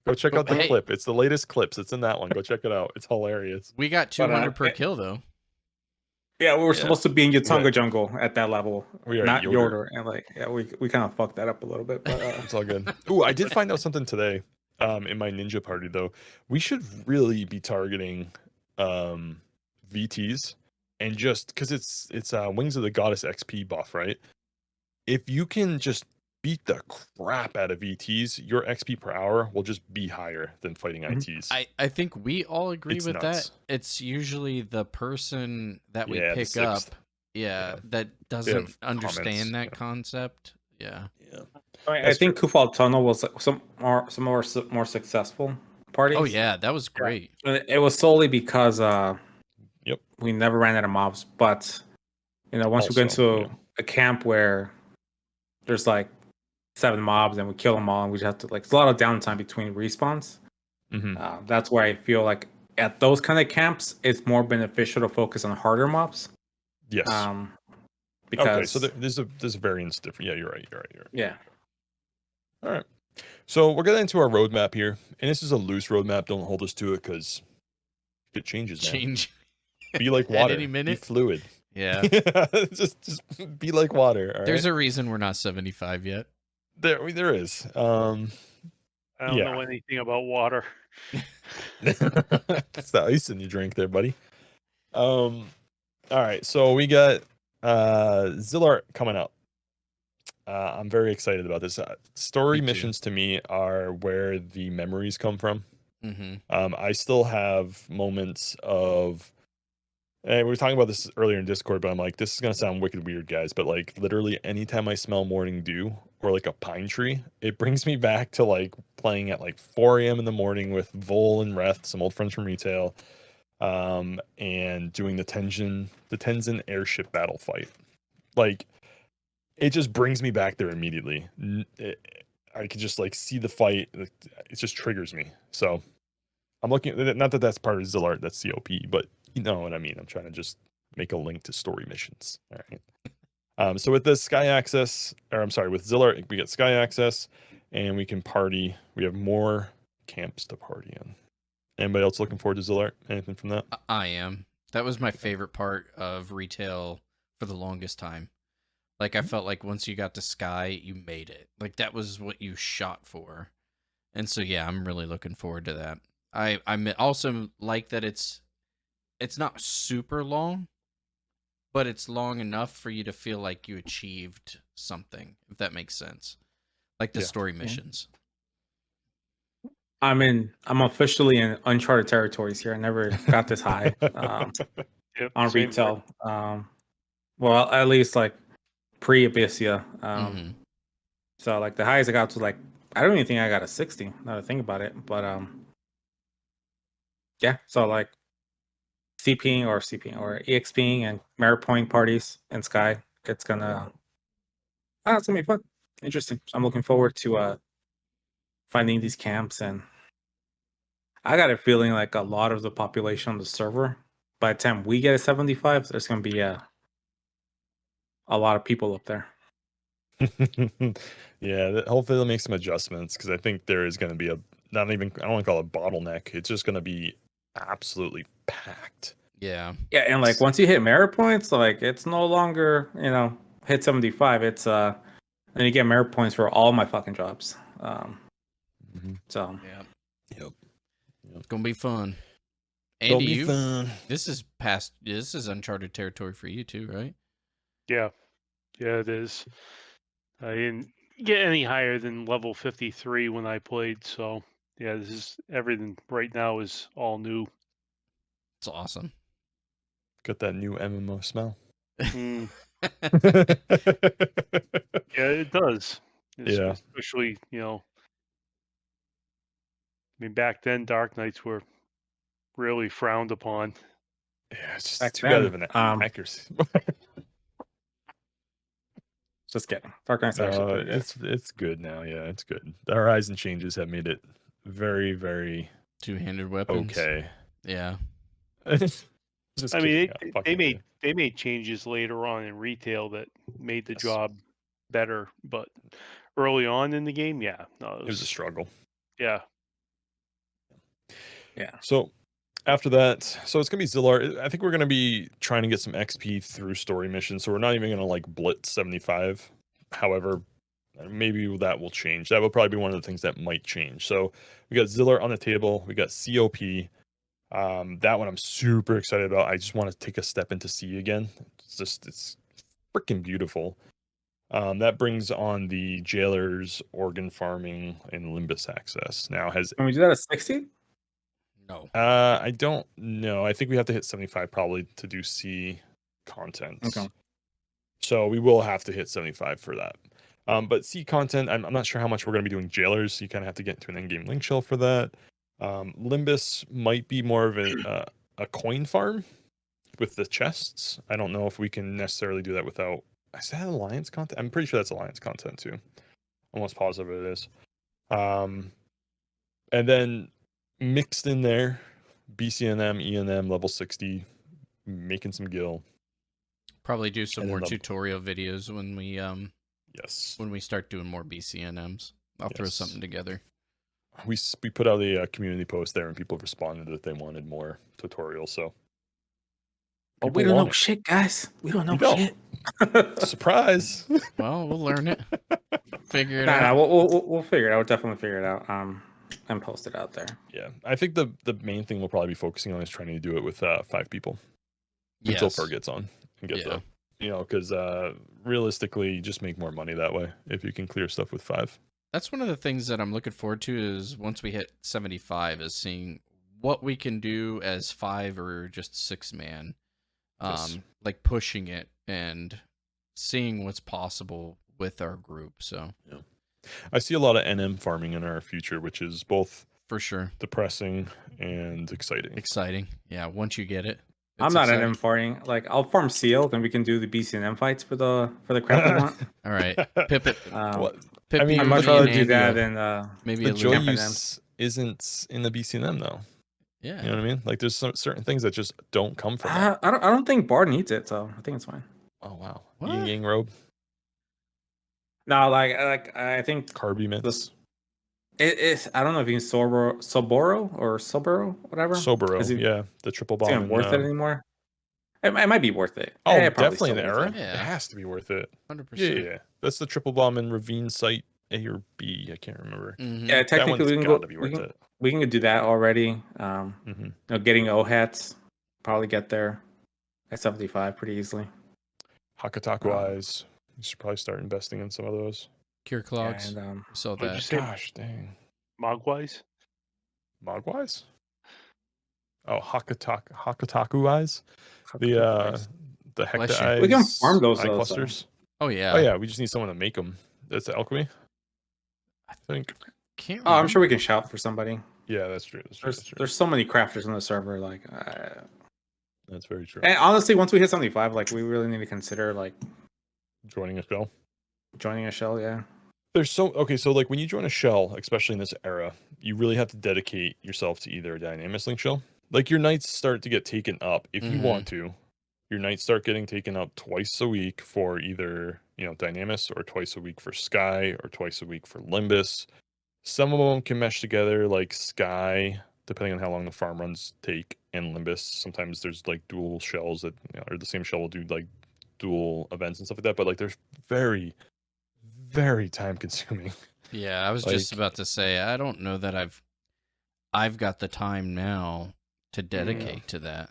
Go check But out the hey- clip. It's the latest clips. It's in that one. Go check it out. It's hilarious. We got But, 200 per kill though. yeah, we were Yeah. supposed to be in Yatunga Yeah. Jungle at that level, We are not Yoder. Yorder. And like, yeah, we kind of fucked that up a little bit. But It's all good. Ooh, I did find out something today. In my ninja party though, we should really be targeting VTs, and just because it's Wings of the Goddess XP buff, right? If you can just beat the crap out of VTs, your XP per hour will just be higher than fighting ITs. I think we all agree It's with nuts. that. It's usually the person that we Yeah, the pick up, sixth. that doesn't have understand comments, that yeah. concept. Yeah. I think Kufal Tunnel was like some more successful parties. Oh yeah, that was great. It was solely because Yep. we never ran out of mobs. But once we get Also, into a camp where there's like 7 mobs and we kill them all, and we just have to like, it's a lot of downtime between respawns. Mhm. That's where I feel like at those kind of camps, it's more beneficial to focus on harder mobs. Yes. Because Okay, so there's a variance different. Yeah, you're right. yeah. All right. So we're getting into our roadmap here, and this is a loose roadmap. Don't hold us to it because it changes, man. Change Be like at water. any Be minute. fluid. Yeah. just be like water. All There's right? a reason we're not 75 yet. There is. I don't Yeah. know anything about water. That's the ice in your drink there, buddy. All right, so we got Zillart coming up. I'm very excited about this. Story Me too. missions to me are where the memories come from. Mm-hmm. I still have moments of And we were talking about this earlier in Discord, but I'm like, this is gonna sound wicked weird, guys. But like, literally, anytime I smell morning dew or like a pine tree, it brings me back to like playing at like 4 a.m. in the morning with Vol and Reth, some old friends from retail, and doing the Tenzin airship battle fight. Like, it just brings me back there immediately. I could just like see the fight. It just triggers me. So I'm looking. Not that that's part of Zillart, that's COP, but you know what I mean. I'm trying to just make a link to story missions. All right. So with the Sky Access, or I'm sorry, with Zillart, we get Sky Access, and we can party. We have more camps to party in. Anybody else looking forward to Zillart? Anything from that? I am. That was my favorite part of retail for the longest time. Like, I felt like once you got to Sky, you made it. Like, that was what you shot for. And so, yeah, I'm really looking forward to that. I also like that it's not super long, but it's long enough for you to feel like you achieved something, if that makes sense. Like the Yeah. story missions. I'm officially in uncharted territories here. I never got this high Yep, on same here. retail. Well, at least like pre-Abyssia. So like the highest I got to like, I don't even think I got a 60 now that I think about it. But yeah, so like CPing or EXPing and merit point parties in Sky. It's gonna be fun. Interesting. So I'm looking forward to finding these camps, and I got a feeling like a lot of the population on the server, by the time we get a 75, there's gonna be a lot of people up there. Yeah, hopefully they'll make some adjustments, because I think there is going to be I don't want to call it a bottleneck. It's just going to be absolutely packed. Yeah. Yeah, and like once you hit merit points, like it's no longer, hit 75. It's then you get merit points for all my fucking jobs. So Yeah. Yep. It's gonna be fun. It'll Andy, be fun. this is uncharted territory for you too, right? Yeah, it is. I didn't get any higher than level 53 when I played, so yeah, this is everything right now is all new. It's awesome. Got that new MMO smell. Mm, yeah, it does. Yeah. Especially, I mean, back then, Dark Knights were really frowned upon. Yeah, it's just back too bad of then, an accuracy. just kidding. Dark Knight's actually pretty good. It's good now. Yeah, it's good. The Horizon changes have made it very, very Two-handed weapons. okay. Yeah. Just I mean, kidding. they made changes later on in retail that made the Yes. job better, but early on in the game, yeah, no, It was a struggle. Yeah. Yeah. So after that, so it's gonna be Zillar. I think we're gonna be trying to get some XP through story missions. So we're not even gonna like blitz 75. However, maybe that will change. That will probably be one of the things that might change. So we got Zillar on the table. We got COP. That one I'm super excited about. I just want to take a step into sea again. It's freaking beautiful. That brings on the jailers, organ farming, and Limbus access. Now Can we do that at 60? No. I don't know. I think we have to hit 75 probably to do C content. Okay. So we will have to hit 75 for that. But C content, I'm not sure how much we're going to be doing jailers. So you kind of have to get into an end-game link shell for that. Limbus might be more of a coin farm with the chests. I don't know if we can necessarily do that without. Is that alliance content? I'm pretty sure that's alliance content too. Almost positive it is. And then mixed in there, BCNM, ENM, level 60, making some gil. Probably do some And then more the- tutorial videos when Yes. we start doing more BCNMs. I'll throw Yes. something together. We put out a community post there, and people responded that they wanted more tutorials. So, But we people don't know want it. shit, guys. We don't know We don't. shit. Surprise! Well, we'll learn it. Figure it Nah, out. we'll figure it out. We'll definitely figure it out. And post it out there. Yeah, I think the main thing we'll probably be focusing on is trying to do it with 5 people until Yes. Fur gets on and gets Yeah. up. Because realistically, you just make more money that way if you can clear stuff with 5. That's one of the things that I'm looking forward to is once we hit 75 is seeing what we can do as 5 or just 6 man. Yes. like pushing it and seeing what's possible with our group. So I see a lot of NM farming in our future, which is both for sure, depressing and exciting. exciting. Yeah, once you get it, I'm it's not exciting. NM farming. Like I'll farm seal, then we can do the BCNM fights for the crap we want. All right, Pip it. What? Pip I mean, I'd you, much me, rather and do Andy that will- than maybe the a joy little. use isn't in the BCNM though. Yeah. You know what I mean? Like there's some certain things that just don't come from that. I don't think Bard needs it, so I think it's fine. Oh wow. What? Yin Yang robe, No, like I think carby mitts, it's I don't know if you can Soboro or Soboro, whatever. Soboro. Is it Yeah, the triple it's bomb. even worth it anymore? It might be worth it. Oh, Probably definitely in still the worth era. it. Yeah. It has to be worth it. 100%. Yeah. That's the triple bomb in Ravine Site A or B. I can't remember. Mhm. Yeah, That technically one's we can got go. to be worth it. We can do that already. Mm-hmm. You know, getting O hats, probably get there at 75 pretty easily. Hakataku eyes. You should probably start investing in some of those. Cure clogs. And We saw What'd you that. say? Gosh dang. Mogwise? Mogwise? Oh, Hakataku eyes? The Hecta Bless you. eyes. We can farm those eye though, clusters. Oh yeah. Oh yeah, we just need someone to make them. That's alchemy. I think. Can't. Oh, I'm sure we remember. can shout for somebody. Yeah, that's true. There's so many crafters on the server. Like, That's very true. and honestly, once we hit 75, like we really need to consider like Joining a shell. joining a shell. Yeah. There's so okay, so like when you join a shell, especially in this era, you really have to dedicate yourself to either a Dynamis Link shell. Like your nights start to get taken up if you Mhm. want to. Your nights start getting taken up twice a week for either, Dynamis, or twice a week for Sky, or twice a week for Limbus. Some of them can mesh together, like Sky, depending on how long the farm runs take, and Limbus. Sometimes there's like dual shells that, or the same shell will do like dual events and stuff like that. But like there's very, very time consuming. Yeah, I was just Like- about to say I don't know that I've got the time now to dedicate to that.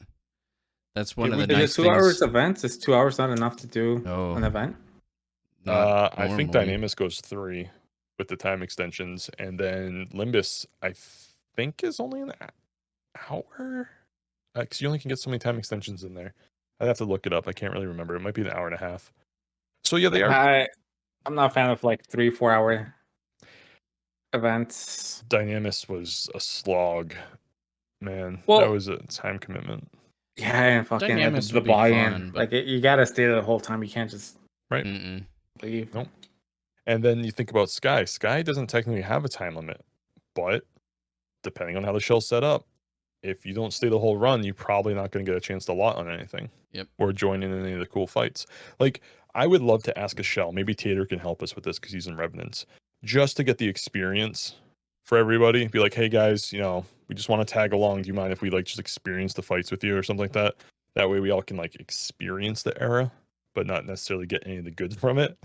That's one of the Is nice it 2 things. hours events? Is 2 hours not enough to do No, an event? not I think normally. Dynamis goes 3 with the time extensions, and then Limbus I think is only an hour. Because you only can get so many time extensions in there. I'd have to look it up. I can't really remember. It might be an hour and a half. So yeah, they are. I'm not a fan of like 3-4 hour events. Dynamis was a slog, man. Well- that was a time commitment. Yeah, and fucking Dynamis the would be buy-in. fun, but- Like you gotta stay there the whole time. You can't just Mm-mm. leave. Nope. And then you think about Sky. Sky doesn't technically have a time limit, but depending on how the shell's set up, if you don't stay the whole run, you're probably not going to get a chance to lot on anything. Yep. Or join in any of the cool fights. Like, I would love to ask a shell. Maybe Tater can help us with this because he's in Revenants. Just to get the experience for everybody. Be like, hey guys, we just want to tag along. Do you mind if we like just experience the fights with you or something like that? That way we all can like experience the era, but not necessarily get any of the goods from it.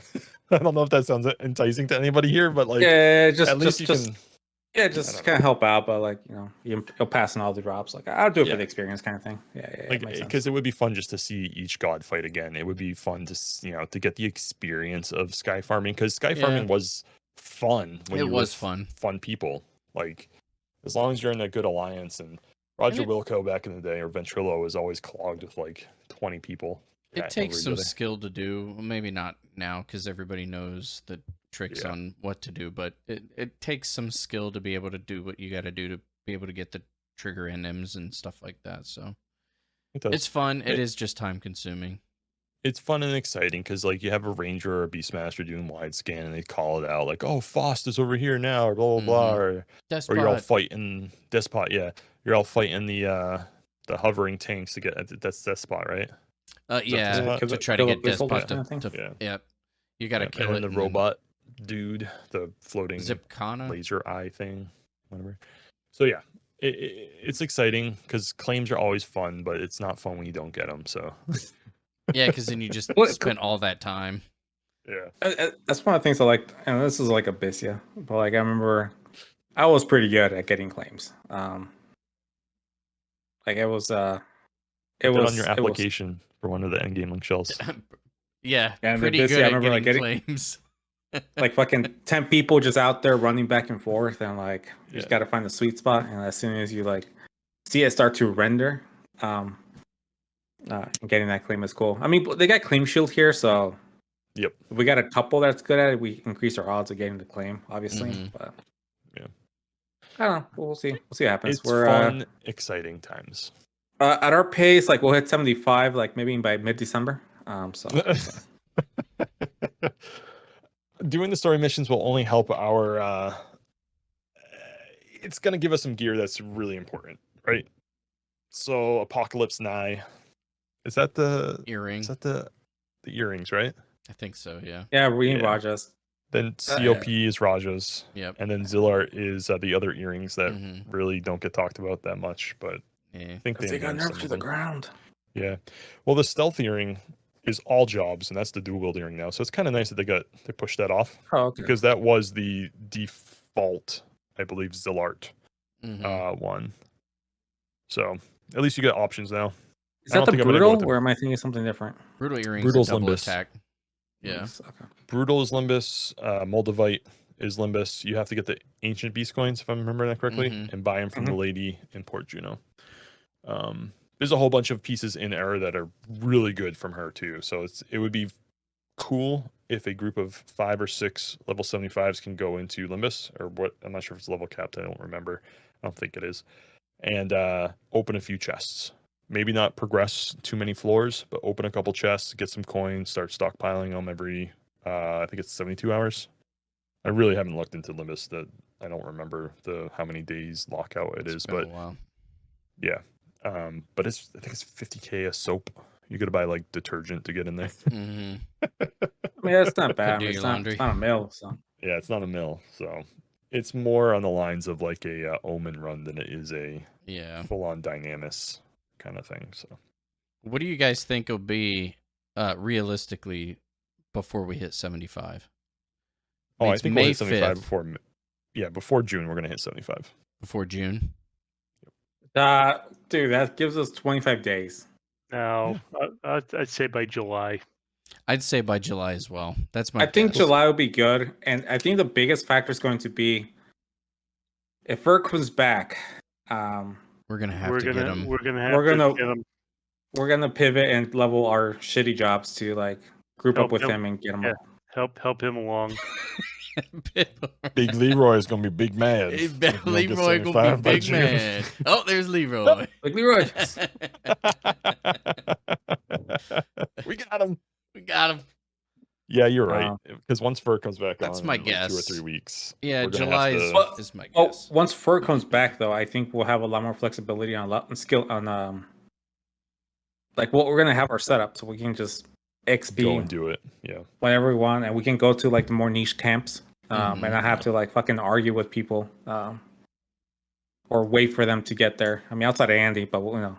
I don't know if that sounds enticing to anybody here, but like, Yeah, just at least you just can. yeah, I just don't kind of help out, but like you'll pass on all the drops. Like I'll do it Yeah. for the experience, kind of thing. Yeah, Like, makes sense. because it would be fun just to see each god fight again. It would be fun to to get the experience of sky farming, because sky Yeah. farming was fun. When It you were was with fun. fun people. Like, as long as you're in a good alliance. And Roger And Wilco back in the day, or Ventrilo, was always clogged with like 20 people. It chatting takes over some each other. skill to do. Well, maybe not now because everybody knows the tricks Yeah. on what to do, but it takes some skill to be able to do what you got to do to be able to get the trigger NMs and stuff like that. So It does. it's fun. It It- is just time consuming. It's fun and exciting because like you have a ranger or a beastmaster doing wide scan, and they call it out like, "Oh, Fost is over here now," or blah blah blah, or you're all Despot. fighting Despot. Yeah, you're all fighting the hovering tanks to get that's Despot, right? Yeah, Despot? to try to get Kill a Despot kind of thing? to Yeah. yep. You got to Yep, kill and it. then the and then robot dude, the floating Zipkana. laser eye thing, whatever. So yeah, it's exciting because claims are always fun, but it's not fun when you don't get them. So Yeah, because then you just Well, spent all that time. yeah, That's one of the things I liked, and this is like Abyssia, but like I remember, I was pretty good at getting claims. Like it was, it Put that was on your it was- application for one of the endgame link shells. Yeah, And pretty this, good yeah, I at remember, getting like, claims. like fucking 10 people just out there running back and forth, and like you just Yeah. got to find the sweet spot. And as soon as you like see it start to render, And getting that claim is cool. I mean, they got claim shield here, so Yep. if we got a couple that's good at it, we increase our odds of getting the claim, obviously. Mhm. But Yeah. I don't know. We'll see. We'll see what happens. It's We're fun, exciting times. at our pace, like we'll hit 75, like maybe by mid-December. So Doing the story missions will only help our it's gonna give us some gear that's really important, right? So Apocalypse Nigh. Is that the Earring. is that the earrings, right? I think so. Yeah. yeah, we need Yeah. Rajas. Then COP is Raja's. Yep. And then Zillart is the other earrings that Mhm. really don't get talked about that much, but Yeah. I think They got enhanced nerfed some to of the them. ground. Yeah. Well, the stealth earring is all jobs, and that's the dual wield earring now. So it's kind of nice that they pushed that off Oh, okay. because that was the default, I believe, Zillart Mhm. one. So at least you get options now. Is I don't that the think I'm gonna go brutal, with or am I thinking something different? Brutal earrings. Brutal's Double Limbus. attack. Yeah. Nice, okay. Brutal is Limbus. Moldavite is Limbus. You have to get the ancient beast coins, if I'm remembering that correctly, Mhm. and buy them from the lady in Port Juno. There's a whole bunch of pieces in Era that are really good from her too. So it would be cool if a group of 5 or 6 level 75s can go into Limbus, or what, I'm not sure if it's level capped, I don't remember. I don't think it is. And open a few chests. Maybe not progress too many floors, but open a couple chests, get some coins, start stockpiling them every I think it's 72 hours. I really haven't looked into Limbus. That I don't remember how many days lockout it is, It's been but a while. yeah. But I think it's 50k a soap. You got to buy like detergent to get in there. Mhm. I mean, that's not bad. I Do mean, your it's laundry. not a mill, so Yeah, it's not a mill, so it's more on the lines of like a Omen run than it is a Yeah. full-on Dynamis kind of thing. So What do you guys think will be realistically before we hit 75? I It's think we'll May hit 75 5th. before June. We're gonna hit 75. Before June. dude, that gives us 25 days. Now, I'd say by July. I'd say by July as well. That's my I think guess. July will be good, and I think the biggest factor is going to be if Fur comes back. We're gonna have We're to get gonna him. we're gonna have We're to gonna- get him. We're gonna pivot and level our shitty jobs to like group Help up with him. him and get him Yeah. up. Help him along. Big Leroy is gonna be big mad. Hey, if we don't get Leroy gonna 75 be by big June. man. Oh, there's Leroy. Like Leroy. We got him. We got him. Yeah, you're right. Because once Fur comes back That's on my in like 2 or guess. 3 weeks, Yeah, we're gonna July have is, to- Well, is my Oh, guess. once Fur comes back, though, I think we'll have a lot more flexibility on skill on like what we're gonna have our setup, so we can just XP go and do it. Yeah. whenever we want, and we can go to like the more niche camps, Mhm. and not have to like fucking argue with people, or wait for them to get there. I mean, outside of Andy, but we'll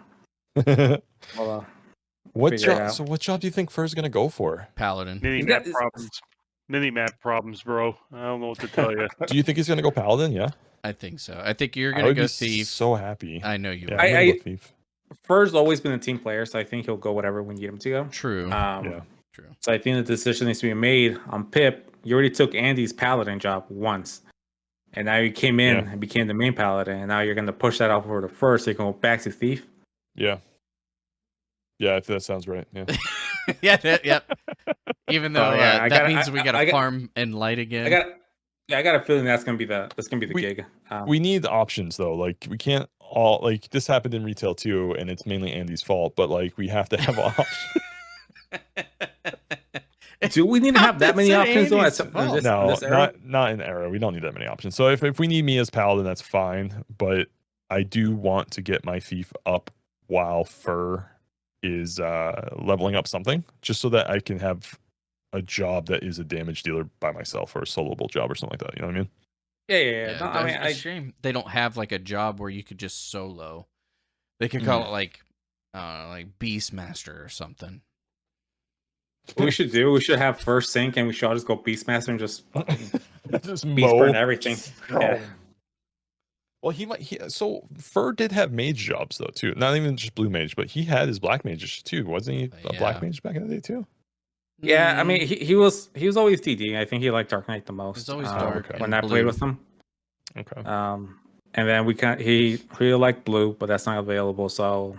What figure it job? out. So what job do you think Fur's gonna go for? Paladin. Mini He's map got- problems. Mini map problems, bro. I don't know what to tell you. Do you think he's gonna go Paladin? Yeah. I think so. I think you're I gonna would go be thief. so happy. I know you. Yeah, would. I'm gonna I- go thief. Fur's always been a team player, so I think he'll go whatever we need him to go. True. Yeah. True. So I think the decision needs to be made on Pip. You already took Andy's Paladin job once, and now you came in Yeah. and became the main Paladin, and now you're going to push that off over to Fur, so you can go back to Thief. Yeah. Yeah, I think that sounds right. Yeah. Yep. Even though yeah, I that gotta- means we gotta I got- farm and light again. I got a feeling that's going to be the We- gig. We need options though. Like we can't all like this happened in retail too, and it's mainly Andy's fault. But like we have to have options. Do we need to have that many It's options though? Andy's In fault. this No, era? not in Era. We don't need that many options. So if we need me as Paladin, that's fine. But I do want to get my thief up while Fur is leveling up something, just so that I can have a job that is a damage dealer by myself or a soloable job or something like that. You know what I mean? Yeah. No, I mean, it's a shame they don't have like a job where you could just solo. They could call it like Beastmaster or something. what we should do, we should have First Sync, and we should all just go Beastmaster and just Just Beast mow. burn everything. Oh. Yeah. Well, so Fur did have mage jobs though too. Not even just blue mage, but he had his black mages too. Wasn't he a black Yeah. mage back in the day too? Yeah, I mean, he was always DD. I think he liked Dark Knight the most. He's always dark when and I played blue. with him. Okay. And then he really liked blue, but that's not available. So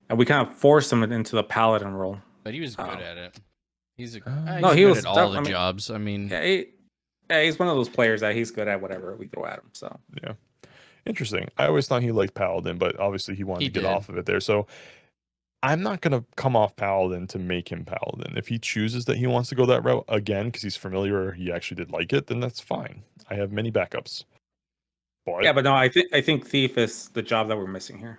and we kind of forced him into the paladin role. But he was good at it. He's he good was at all the I mean, jobs. I mean, yeah, he's one of those players that he's good at whatever we throw at him. So Yeah. Interesting. I always thought he liked Paladin, but obviously he wanted He to get did. off of it there. So I'm not going to come off Paladin to make him Paladin. If he chooses that he wants to go that route again because he's familiar or he actually did like it, then that's fine. I have many backups. But yeah, but no, I think Thief is the job that we're missing here.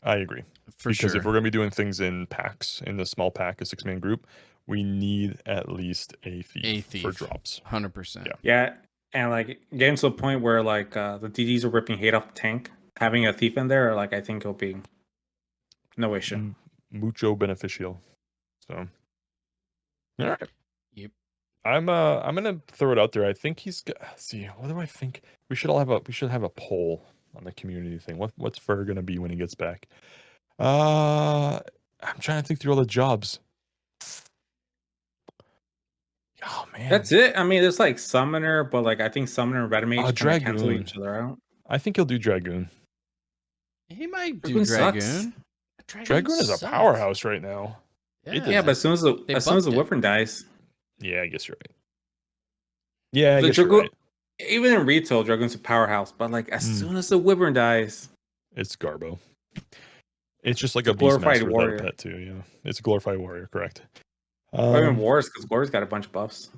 I agree. for Because sure. if we're going to be doing things in packs, in the small pack, a 6-man group, we need at least a thief, for drops. 100%. Yeah. Yeah, and like getting to a point where like the DDs are ripping hate off the tank, having a thief in there, like I think it'll be no issue. Mucho beneficial. So, all right. Yep. I'm gonna throw it out there. I think he's. Let's see, what do I think? We should have a poll on the community thing. What's Fur gonna be when he gets back? I'm trying to think through all the jobs. Oh man, That's it. I mean, there's like Summoner, but like I think Summoner and Red Mage kind of cancel Dragoon. each other out. I think he'll do Dragoon. He might do Dragoon sucks. Dragoon. Dragoon is a sucks. powerhouse right now. Yeah, but as soon as the They as soon as the buffed it. Wyvern dies, Yeah, I guess you're right. Yeah, I the guess you're Dragoon, right. even in retail, Dragoon's a powerhouse. But like as Mm. soon as the Wyvern dies, It's Garbo. It's just like It's a a glorified Beastmaster without warrior. a pet too. Yeah, it's a glorified warrior. Correct. or even Wars, because Wars got a bunch of buffs.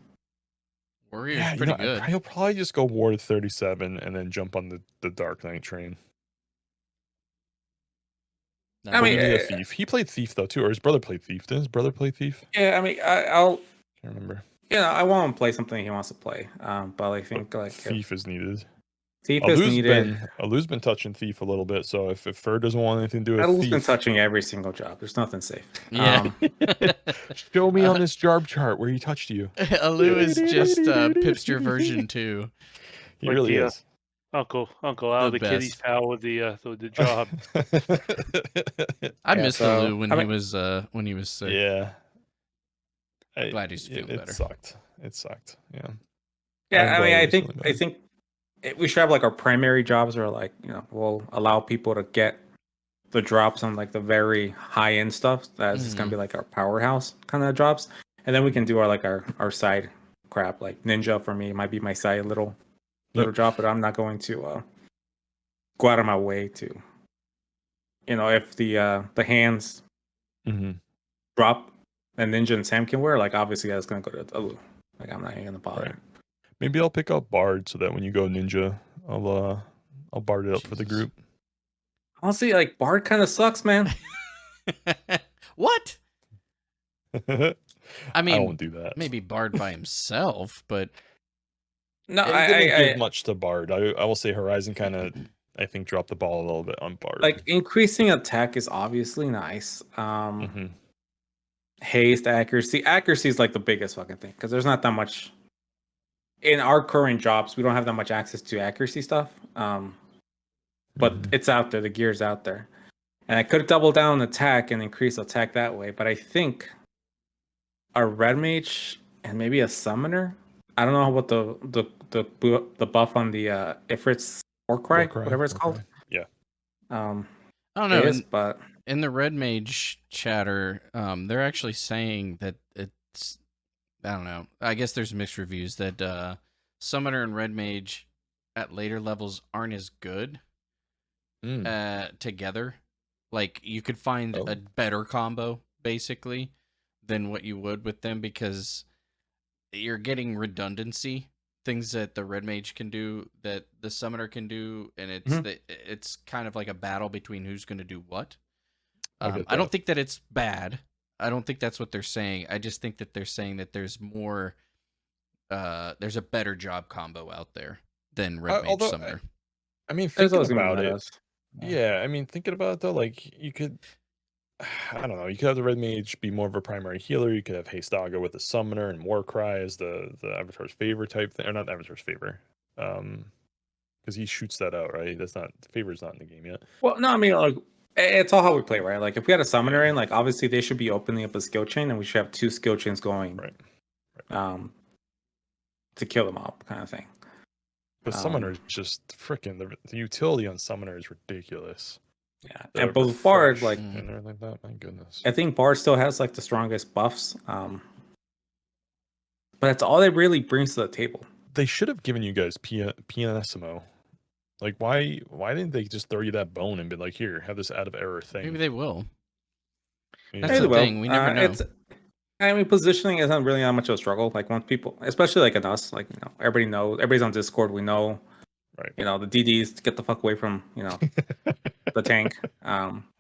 Warrior's Yeah, pretty good. He'll probably just go Ward 37 and then jump on the Dark Knight train. I But mean, we need a thief. He played thief though too, or his brother played thief. Didn't his brother play thief? Yeah, I mean, I'll Can't remember. I want him to play something he wants to play. But I think like Thief is needed. Thief is needed. Alu's been touching thief a little bit, so if Fur doesn't want anything to do with Alu's thief, been touching every single job. There's nothing safe. Yeah. show me on this job chart where he touched you. Alu is just Pipster version 2. He Like really the, is. Uncle Al, The the kiddie's best. pal with the job. I Yeah, missed so, Alu when I he mean- was sick. Yeah. Glad he's feeling it better. sucked. It sucked. Yeah. Yeah, I'm I mean, glad I he's think feeling I better. think we should have like our primary jobs where like we'll allow people to get the drops on like the very high end stuff. That's just gonna be like our powerhouse kind of jobs, and then we can do our side crap. Like Ninja for me might be my side little job, but I'm not going to go out of my way to. If the hands Mhm. drop and Ninja and Sam can wear, like obviously that's gonna go to Alu. Like I'm not even gonna bother. Right. Maybe I'll pick up Bard so that when you go Ninja, I'll Bard it up for the Jesus. group. Honestly, like Bard kind of sucks, man. What? I mean, won't do that. maybe Bard by himself, but No, It didn't I give much to Bard. I will say Horizon kind of, I think, dropped the ball a little bit on Bard. like increasing attack is obviously nice. Mhm. Haste, accuracy is like the biggest fucking thing because there's not that much in our current jobs. We don't have that much access to accuracy stuff. But Mhm. it's out there. The gear's out there, and I could double down on attack and increase attack that way. But I think a red mage and maybe a summoner. I don't know what the buff on the Ifrit's Warcry, whatever it's called. Yeah. I don't know. Is, but In the Red Mage chatter, they're actually saying that it's, I don't know. I guess there's mixed reviews that Summoner and Red Mage at later levels aren't as good together. Like you could find a better combo basically than what you would with them because you're getting redundancy, things that the Red Mage can do that the Summoner can do, and it's kind of like a battle between who's going to do what. I don't think that it's bad. I don't think that's what they're saying. I just think that they're saying that there's more, there's a better job combo out there than Red Mage Summoner. I mean, there's thinking always gonna be about it, metas. yeah. I mean, thinking about it though, like you could, I don't know, you could have the Red Mage be more of a primary healer. You could have Hastaga with the Summoner and Warcry as the Avatar's favor type thing, or not Avatar's favor, because he shoots that out, right? That's not favor's not in the game yet. Well, no, I mean like it's all how we play, right? Like if we had a summoner in, like obviously they should be opening up a skill chain, and we should have 2 skill chains going, Right. To kill them all, kind of thing. But Summoner is just freaking the utility on Summoner is ridiculous. Yeah, The and both Bard, refresh like and everything like that. My goodness. I think Bard still has like the strongest buffs. But that's all it really brings to the table. They should have given you guys Pianissimo. Like, why didn't they just throw you that bone and be like, here, have this out of error thing? Maybe they will. You That's know? the Well, thing. We never know. I mean, positioning isn't really that much of a struggle. Like once people, especially like in us, like everybody knows, everybody's on Discord. We know, Right. the DDs get the fuck away from the tank.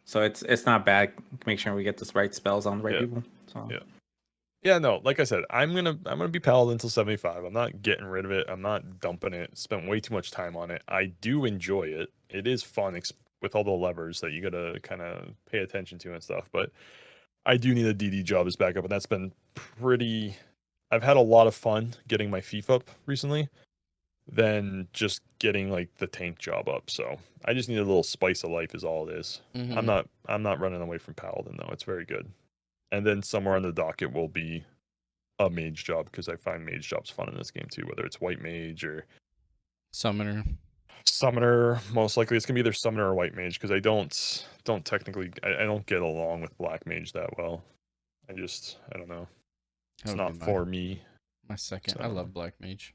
So it's not bad. Make sure we get this right spells on the right people. So Yeah, no, like I said, I'm gonna be Paladin until 75. I'm not getting rid of it. I'm not dumping it. Spent way too much time on it. I do enjoy it. It is fun with all the levers that you gotta kind of pay attention to and stuff. But I do need a DD job as backup, and that's been pretty. I've had a lot of fun getting my FIFA up recently, than just getting like the tank job up. So I just need a little spice of life, is all it is. Mhm. I'm not running away from Paladin though. It's very good. And then somewhere on the docket will be a mage job, because I find mage jobs fun in this game too, whether it's white mage or Summoner. Most likely it's gonna be either summoner or white mage, because I don't technically I don't get along with black mage that well. I don't know. It's That would not be for me. my second. I So, love Black Mage.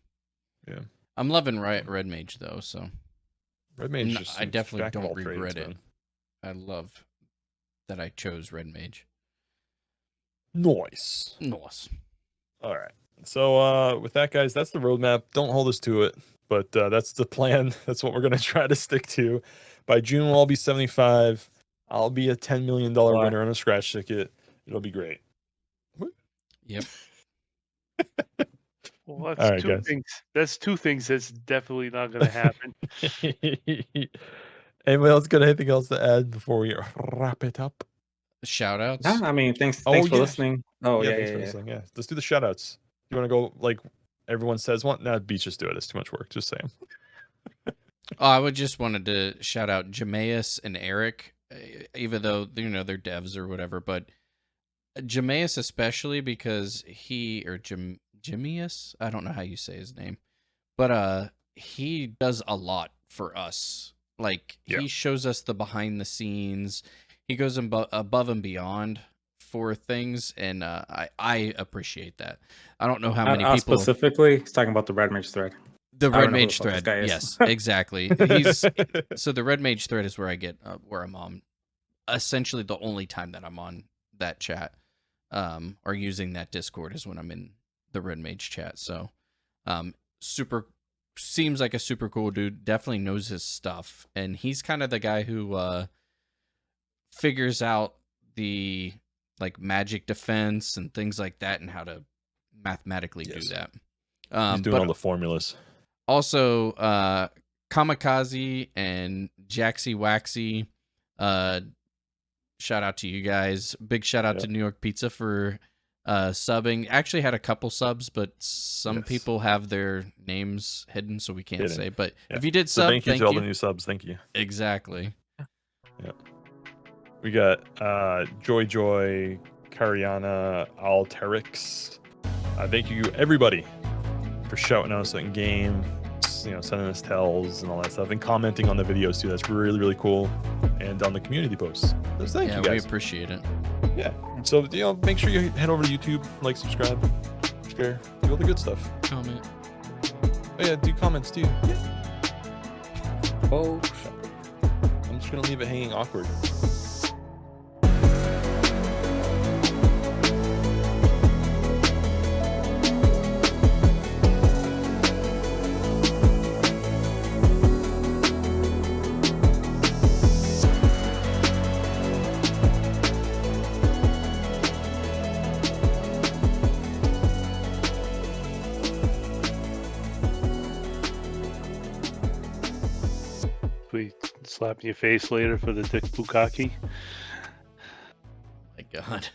yeah. I'm loving Red Mage though, so Red mage just I definitely jack of don't all trades, regret it. man. I love that I chose Red Mage. Nice. Nice. All right. So with that, guys, that's the roadmap. Don't hold us to it, but that's the plan. That's what we're gonna try to stick to. By June, we'll all be 75. I'll be a $10 million winner on a scratch ticket. It'll be great. Yep. Well, that's All right, two guys. things. That's two things that's definitely not going to happen. Anybody else got anything else to add before we wrap it up? Shout outs. yeah, I mean, thanks Oh, for yeah. listening. Oh yeah, Thanks for listening. Yeah, let's do the shout outs. You want to go like everyone says one? No, Beach, just do it. It's too much work. Just saying. Oh, I would just wanted to shout out Jameis and Eric, even though they're devs or whatever, but Jameis especially because Jimeus, I don't know how you say his name, but he does a lot for us. Like he shows us the behind the scenes. He goes above and beyond for things, and I appreciate that. I don't know how many people specifically. He's talking about the Red Mage thread. The I Red don't know who Mage the fuck this thread. guy is. Yes, exactly. So the Red Mage thread is where I get where I'm on. Essentially, the only time that I'm on that chat, or using that Discord is when I'm in the Red Mage chat. So, seems like a super cool dude. Definitely knows his stuff, and he's kind of the guy who figures out the like magic defense and things like that, and how to mathematically do that. He's doing all the formulas. Also, Kamikaze and Jaxie Waxy, shout out to you guys. Big shout out to New York Pizza for subbing. Actually had a couple subs, but some people have their names hidden, so we can't say. But if you did sub, thank you to all the new subs. Thank you. Exactly. Yeah. We got Joy, Cariana, Alterix. Thank you, everybody, for shouting us in game, sending us tells and all that stuff, and commenting on the videos too. That's really, really cool. And on the community posts. So thank you guys. We appreciate it. Yeah. So make sure you head over to YouTube, like, subscribe, share, do all the good stuff. Comment. Oh yeah, do comments too. Yeah. Oh, I'm just gonna leave it hanging awkward. We slap in your face later for the Dick Bukaki. My God.